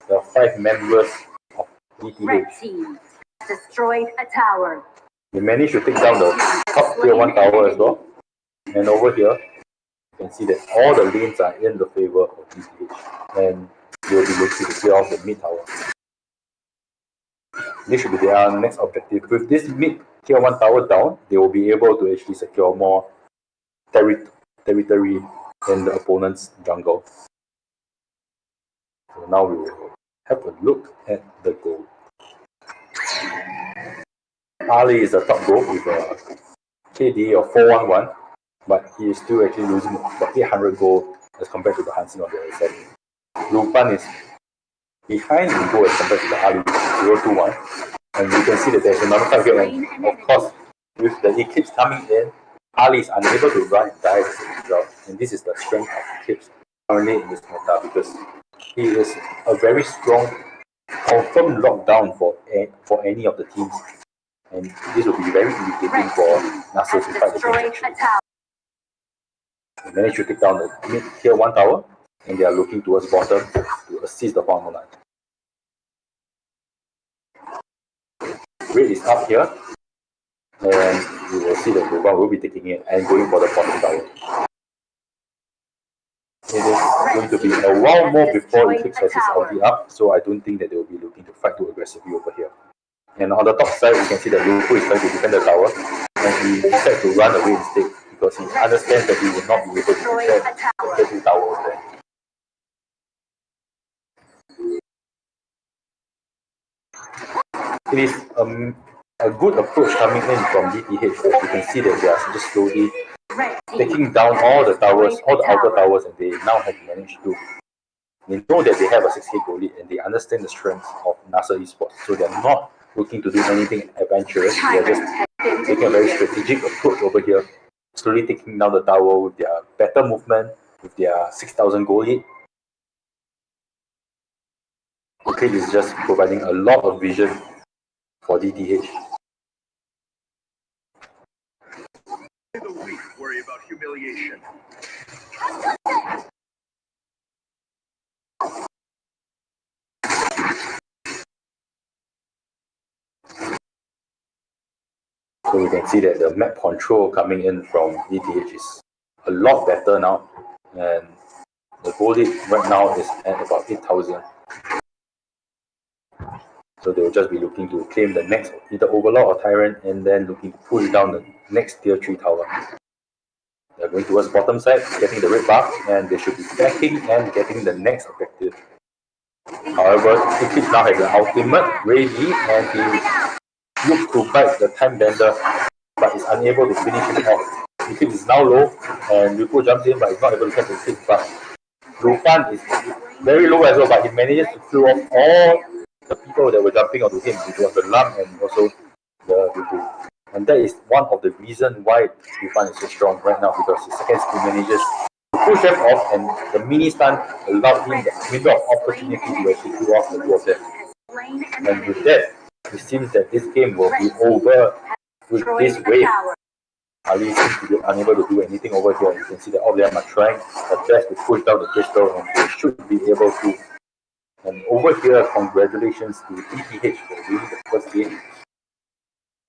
the 5 members of DTH. Red team destroyed a tower. They managed to take down the top tier 1 tower as well, and over here you can see that all the lanes are in the favor of DTH, and they will be looking to clear off the mid tower. This should be their next objective. With this mid tier 1 tower down, they will be able to actually secure more territory in the opponent's jungle. So now we will have a look at the goal. Ali is the top goal with a KD of 411, but he is still actually losing about 800 gold as compared to the Hansin on the other side. Lupan is behind in goal as compared to the Ali 021, and you can see that there's another fight here, and of course with the Eclipse coming in, Ali is unable to run and dive as a result, and this is the strength of Eclipse currently in this meta, because he is a very strong confirmed lockdown for any of the teams, and this will be very irritating for Nasr to fight against. They managed to take down the mid tier 1 tower, and they are looking towards bottom to assist the farmer line. Red is up here, and you will see that Luban will be taking it and going for the bottom tower. It is going to be a while more before Eclipse has his ulti up, so I don't think that they will be looking to fight too aggressively over here. And on the top side, you can see that Lupo is trying to defend the tower, and he decides to run away instead, because he understands that he will not be able to defend the 2 towers there. It is a good approach coming in from DTH, as you can see that they are just slowly taking down all the towers, all the outer towers, and they now have managed to. They know that they have a 6k goal lead, and they understand the strengths of Nasr Esports, so they're not looking to do anything adventurous. They're just taking a very strategic approach over here, slowly taking down the tower with their better movement, with their 6,000 goal lead. Okay, is just providing a lot of vision for DTH. The weak worry about humiliation. So we can see that the map control coming in from DTH is a lot better now, and the goal lead right now is at about 8,000. So they will just be looking to claim the next, either Overlord or Tyrant, and then looking to push down the next tier 3 tower. They're going towards bottom side, getting the red buff, and they should be backing and getting the next objective. However, Eclipse now has an ultimate ready, and he looks to bite the time bender, but is unable to finish it off. Eclipse is now low, and Lupo jumps in, but is not able to catch the Eclipse buff. Lupan is very low as well, but he manages to kill off all the people that were jumping onto him, which was the Lam and also the Lupo. And that is one of the reasons why Dufan is so strong right now, because his second skill manages to push them off, and the mini stun allowed him the window of opportunity to actually kill off the two of them. And with that, it seems that this game will be over with this wave. Ali seems to be unable to do anything over here. You can see that all of them are trying their best to push down the crystal, and they should be able to. And over here, congratulations to DTH for winning the first game.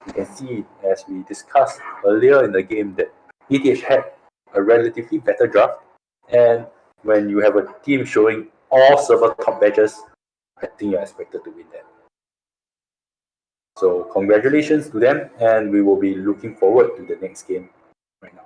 You can see, as we discussed earlier in the game, that DTH had a relatively better draft. And when you have a team showing all server top badges, I think you're expected to win that. So congratulations to them, and we will be looking forward to the next game right now.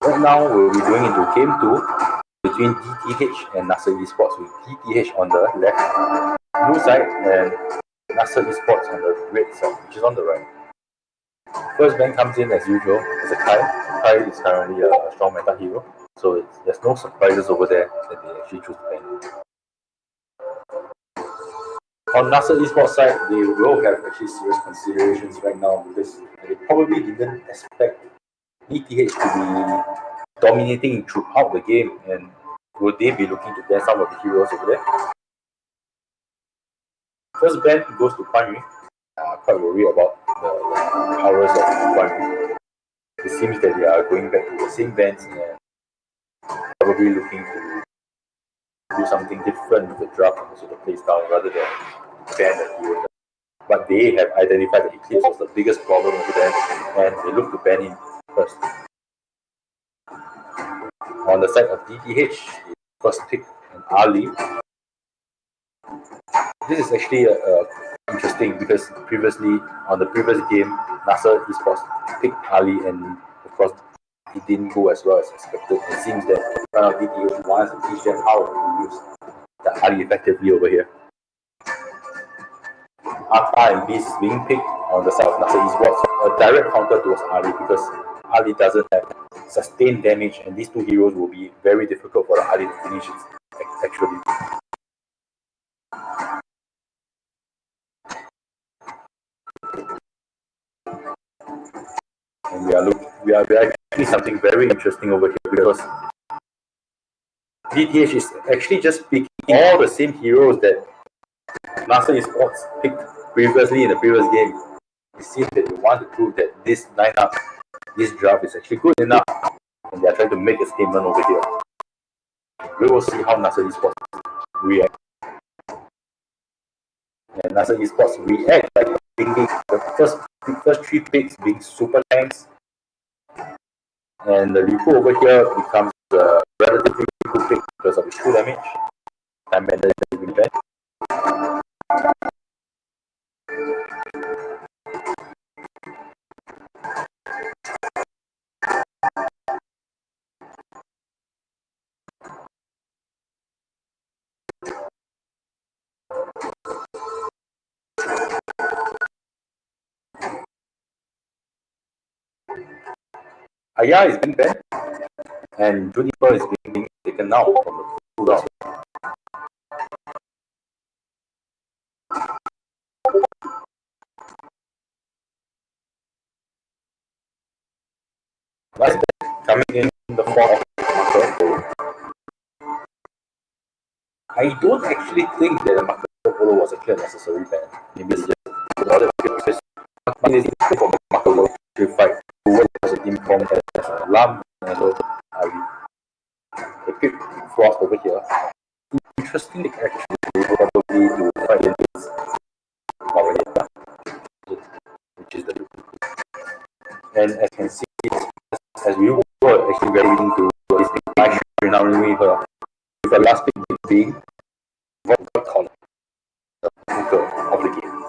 Right now, we'll be going into game 2 between DTH and Nasr Esports, with DTH on the left, blue side, and Nasr Esports on the red side, which is on the right. First ban comes in as usual as a Kai. Kai is currently a strong meta hero, so there's no surprises over there that they actually choose to ban. On Nasr Esports side, they will have actually serious considerations right now, because they probably didn't expect DTH to be dominating throughout the game, and would they be looking to ban some of the heroes over there? First ban goes to Quan Yu. Quite worried about the powers of Quan Yu. It seems that they are going back to the same bans and probably looking to do something different with the draft and also the playstyle, rather than ban the hero. But they have identified that Eclipse was the biggest problem to them, and they look to ban him first. On the side of DTH, the first pick, an Ali. This is actually a interesting because previously, on the previous game, Nasr Esports picked Ali, and of course, it didn't go as well as expected. It seems that DTH wants to teach them how to use the Ali effectively over here. Atta and Beast is being picked on the side of Nasr Esports, a direct counter towards Ali because Ali doesn't have sustained damage, and these two heroes will be very difficult for the Ali to finish it, actually. And we are actually something very interesting over here because DTH is actually just picking all the same heroes that Nasr Esports picked previously in the previous game. It seems that they want to prove that this lineup, this draft is actually good enough, and they are trying to make a statement over here. We will see how Nasr Esports react. And Nasr Esports react by thinking the first three picks being super tanks, and the Lipu over here becomes a relatively good pick because of its 2 damage. Time Bender is really bad. Aya is being banned, and Juniper is being taken out from the cooldown. Nice coming in the form of Marco. I don't actually think that the Marco Polo was actually a necessary ban. Maybe it's just another because from Marco Polo to fight who was a team form as Lam and also Ali. The quick frost over here. Interesting actually probably to fight against Mawaleta, which is the and as you can see, as we were actually very into this big now with the last pick being what color of the game.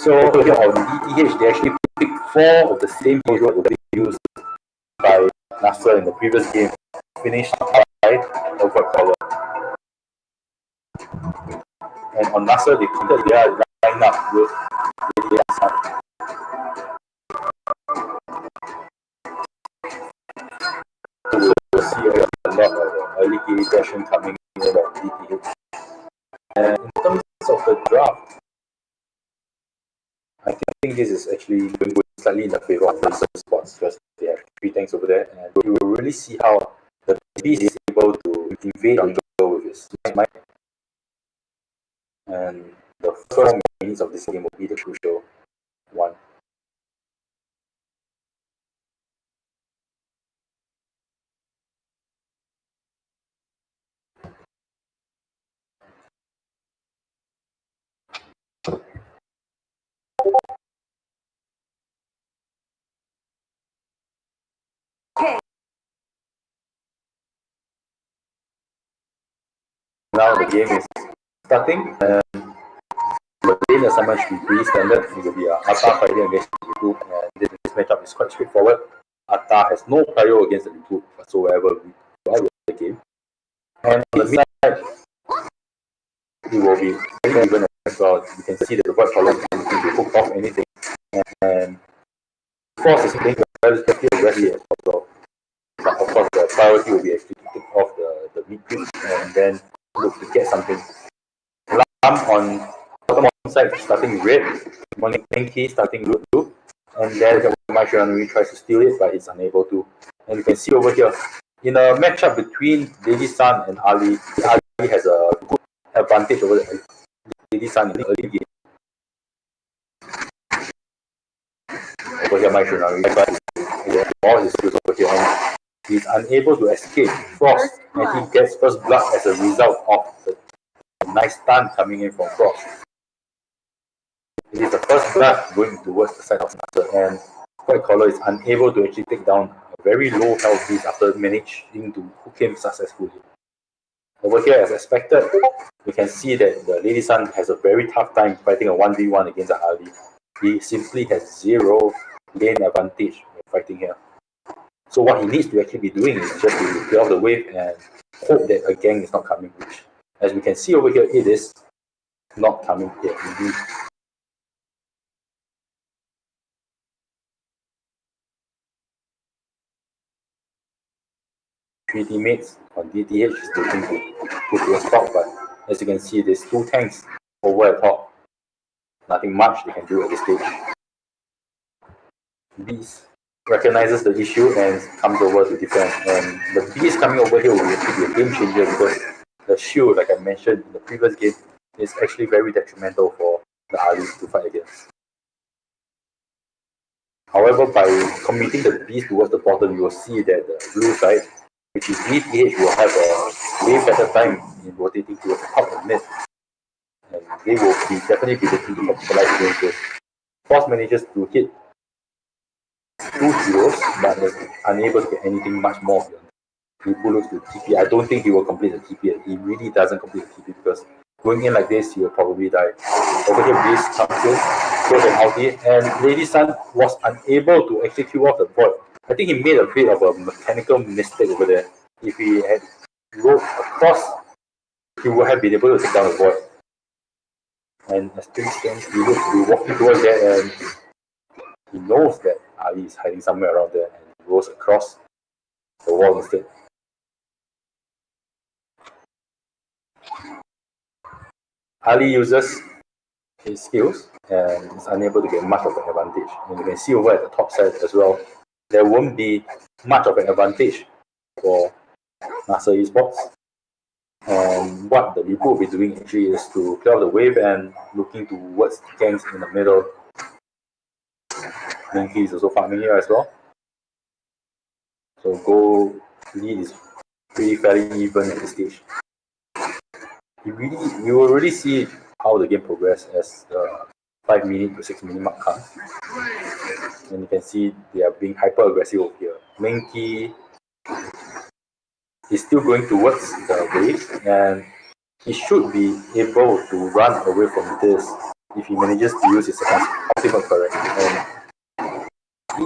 So here on DTH, they actually picked 4 of the same heroes that were used by Nasr in the previous game, finished by what color. And on Nasr, they countered their lineup with the Sun. So we'll see a lot of early game session coming in about DTH. And in terms of the draft, I think this is actually going slightly in the favor of the Esports because they have 3 tanks over there, and we will really see how the Beast is able to invade on jungle with his might. And the first 4 minutes of this game will be the crucial one. Now the game is starting, and the lane assignment should be pretty standard. It will be Atta fighting against the Lipu, and this matchup is quite straightforward. Atta has no prio against the Lipu whatsoever with the game. And on the mid side, it will be very even as well. You can see that the white column can hook off anything, and Force is playing relatively aggressive as well. But of course, the priority will be actually to take off the mid creep and then look to get something. Lam on bottom side starting red, Monkey starting blue, and then Machiranui tries to steal it, but it's unable to. And you can see over here, in a matchup between Lady Sun and Ali has a good advantage over Lady Sun in the early game. Over here, Machiranui, but all his skills over here, and he's unable to escape Frost, and he gets first blood as a result of the nice stun coming in from Frost. It is the first blood going towards the side of Nasr, and White Collar is unable to actually take down a very low health beast after managing to hook him successfully. Over here, as expected, we can see that the Lady Sun has a very tough time fighting a 1v1 against the Ali. He simply has zero lane advantage when fighting here. So what he needs to actually be doing is just to clear off the wave and hope that a gang is not coming, which, as we can see over here, it is not coming yet indeed. Three teammates on DTH is looking to put to a stop, but as you can see, there's two tanks over at top. Nothing much they can do at this stage. Beast recognizes the issue and comes over to defend. And the Beast coming over here will actually be a game changer because the shield, like I mentioned in the previous game, is actually very detrimental for the Ali to fight against. However, by committing the Beast towards the bottom, you will see that the blue side, which is DTH, will have a way better time in rotating towards the top and mid. And they will definitely be looking to capitalize against this. Force manages to hit 2 heroes, but is unable to get anything much more beyond. Lipu looks to TP. I don't think he will complete the TP. He really doesn't complete the TP because going in like this, he will probably die. Over here, Beast comes in, throws an ulti, and Lady Sun was unable to execute off the void. I think he made a bit of a mechanical mistake over there. If he had rolled across, he would have been able to take down the void. And as things stand, he looks to be walking towards there, and he knows that Ali is hiding somewhere around there, and he goes across the wall instead. Ali uses his skills and is unable to get much of an advantage. And you can see over at the top side as well, there won't be much of an advantage for Nasr Esports. And what the Lipu will be doing actually is to clear out the wave and looking towards gangs in the middle. Linky is also farming here as well. So goal lead is pretty fairly even at this stage. You will really see how the game progresses as the 5 minute to 6 minute mark comes. And you can see they are being hyper aggressive over here. Linky is still going towards the waves, and he should be able to run away from this if he manages to use his ultimate correct. And he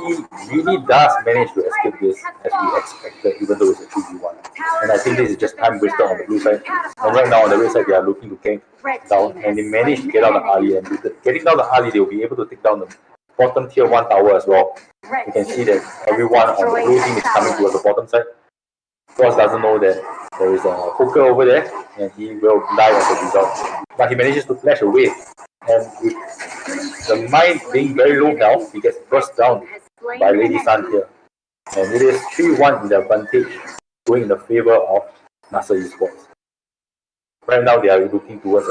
really does manage to escape this as we expected, even though it's a 2v1. And I think this is just time wasted on the blue side. And right now on the red side, they are looking to gank down, and they managed to get out the Ali. And with getting down the Ali, they will be able to take down the bottom tier 1 tower as well. You can see that everyone on the blue team is coming towards the bottom side. Force doesn't know that there is a hooker over there, and he will die as a result. But he manages to flash away, and with the mine being very low health, he gets burst down by Lady Sun here. And it is 3-1 in the advantage, going in the favor of Nasr Esports. Right now, they are looking towards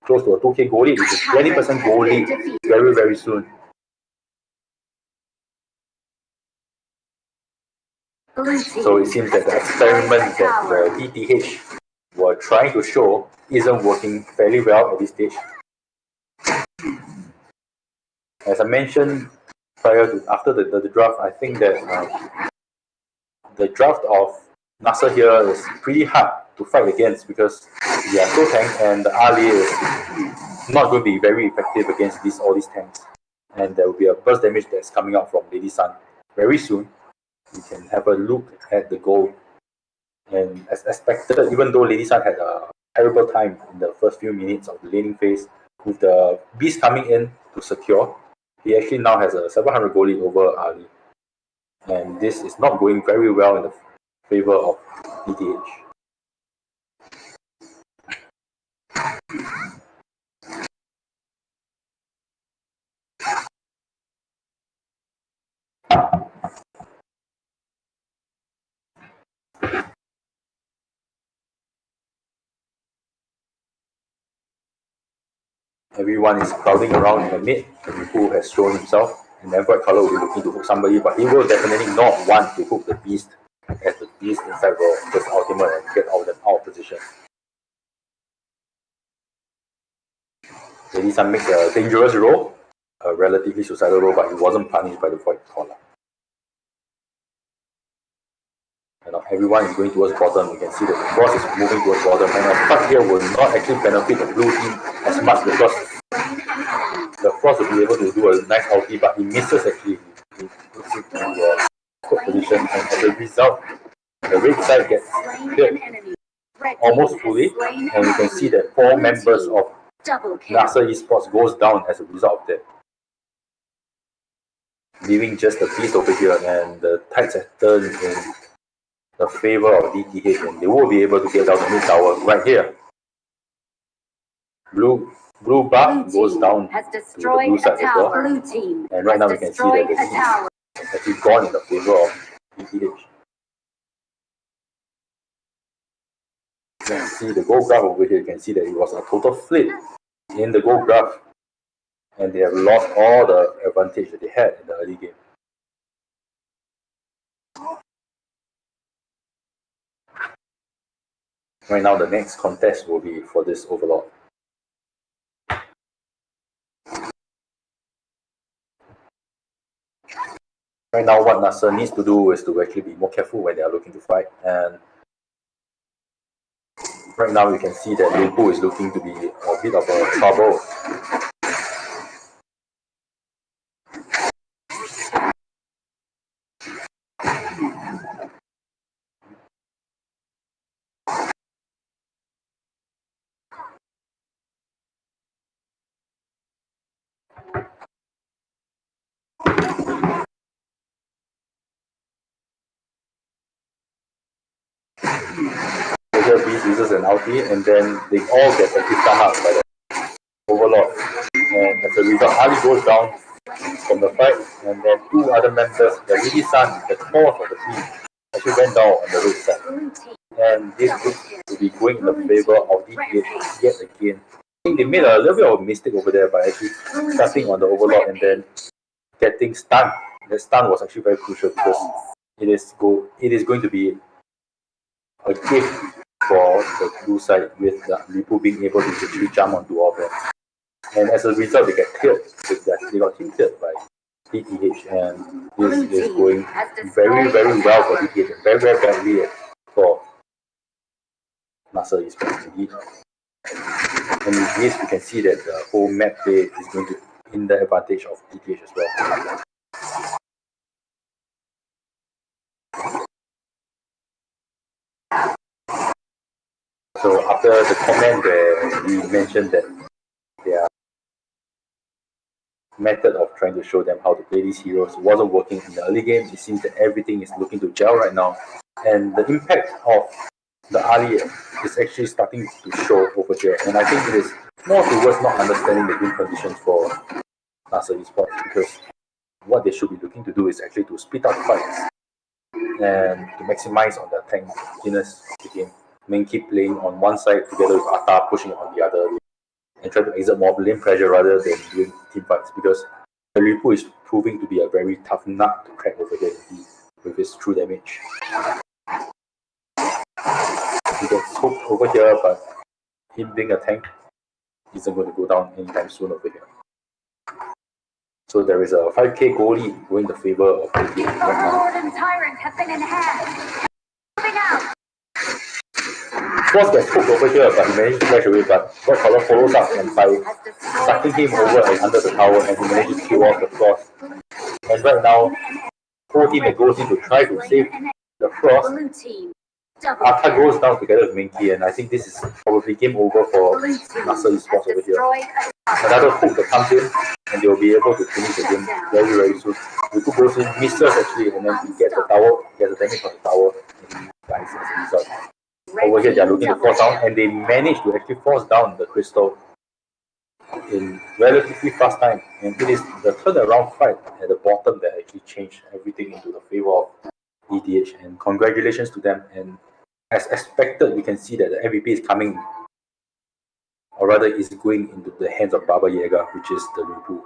close to a 2k goal lead, which is 20% goal lead very, very soon. So it seems that the experiment that the DTH were trying to show isn't working fairly well at this stage. As I mentioned after the draft, I think that the draft of Nasr here is pretty hard to fight against because they are so tanked, and the Ali is not going to be very effective against all these tanks. And there will be a burst damage that's coming out from Lady Sun very soon. We can have a look at the goal. And as expected, even though Lady Sun had a terrible time in the first few minutes of the laning phase, with the Beast coming in to secure, he actually now has a 700 goal lead over Ali. And this is not going very well in the favor of DTH. Everyone is crowding around in the mid, and who has shown himself. And Envoy Color will be looking to hook somebody, but he will definitely not want to hook the Beast, as the Beast inside will just ultimate and get all of them out of position. Lady Sun makes a dangerous roll, a relatively suicidal roll, but he wasn't punished by the Void Caller. And everyone is going towards bottom. You can see that the Frost is moving towards bottom, and a fight here will not actually benefit the blue team as much because the Frost will be able to do a nice ulti, but he misses actually. He puts it in the good position, and as a result, the red side gets cleared almost fully, and you can see that 4 members of Nasr Esports goes down as a result of that, leaving just the beast over here, and the tides have turned in the favor of DTH, and they will be able to get down the mid tower right here. Blue buff goes down to the blue side as well, and right now we can see that the seeds actually gone in the favor of DTH. You can see the gold graph over here. You can see that it was a total flip in the gold graph, and they have lost all the advantage that they had in the early game. Right now, the next contest will be for this Overlord. Right now, what Nasr needs to do is to actually be more careful when they are looking to fight. And right now, you can see that Liverpool is looking to be a bit of a trouble. Beast uses an ulti, and then they all get actually stunned out by the Overlord. And as a result, Ali goes down from the fight, and then 2 other members, the Lady Sun, the fourth of the team, actually went down on the red side. And this looks to be going in the favor of DPH yet again. I think they made a little bit of a mistake over there by actually starting on the Overlord and then getting stunned. The stun was actually very crucial because it is going to be a gift for the blue side with the Lipu being able to actually jump onto all of them. And as a result, they get cleared. They got team cleared by DTH, and this is going very, very well for DTH and very, very badly for Nasr Esports indeed. And with this, we can see that the whole map play is going to in the advantage of DTH as well. So after the comment where we mentioned that their method of trying to show them how to play these heroes wasn't working in the early game, it seems that everything is looking to gel right now. And the impact of the Ali is actually starting to show over here. And I think it is more towards not understanding the game conditions for Nasr Esports, because what they should be looking to do is actually to split up fights and to maximize on the tankiness of the game. I mean, keep playing on one side together with Atta pushing on the other and try to exert more lane pressure rather than doing team fights, because the Lipu is proving to be a very tough nut to crack over there with his true damage. He gets hooked over here, but him being a tank isn't going to go down anytime soon over here. So there is a 5k goal lead going in the favor of the game right now. Lord and Tyrant have been enhanced. Moving out. Frost gets hooked over here, but he manages to flash away, but God Color follows up and by sucking him over and under the tower, and he manages to kill off the Frost. And right now, whole team that goes in to try to save the Frost. Atta goes down together with Minky, and I think this is probably game over for Nasr Esports over here. Another hook that comes in, and they'll be able to finish the game very, very soon. Riku goes in, misses actually, and then he gets the tower, gets the damage on the tower, and he dies as a result. Over here, they're looking to force down, and they manage to actually force down the crystal in relatively fast time. And it is the turnaround fight at the bottom that actually changed everything into the favor of ETH. And congratulations to them. And as expected, we can see that the MVP is coming, or rather is going into the hands of Baba Yaga, which is the Ripu.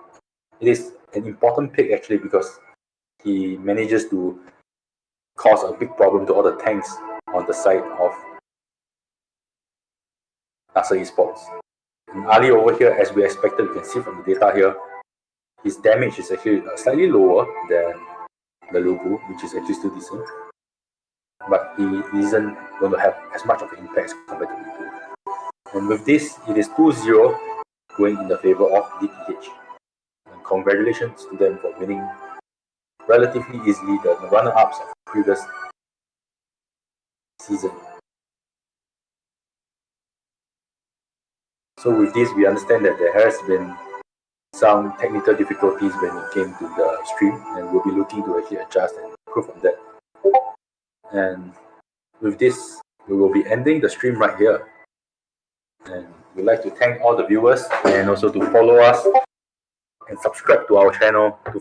It is an important pick actually because he manages to cause a big problem to all the tanks on the side of Nasr Esports. And Ali over here, as we expected, we can see from the data here, his damage is actually slightly lower than the Lubu, which is actually still decent. but he isn't going to have as much of an impact compared to B2. And with this, it is 2-0 going in the favor of DPH. And congratulations to them for winning relatively easily the runner-ups of the previous season. So with this, we understand that there has been some technical difficulties when it came to the stream, and we'll be looking to actually adjust and improve on that. And with this, we will be ending the stream right here. And we'd like to thank all the viewers and also to follow us and subscribe to our channel to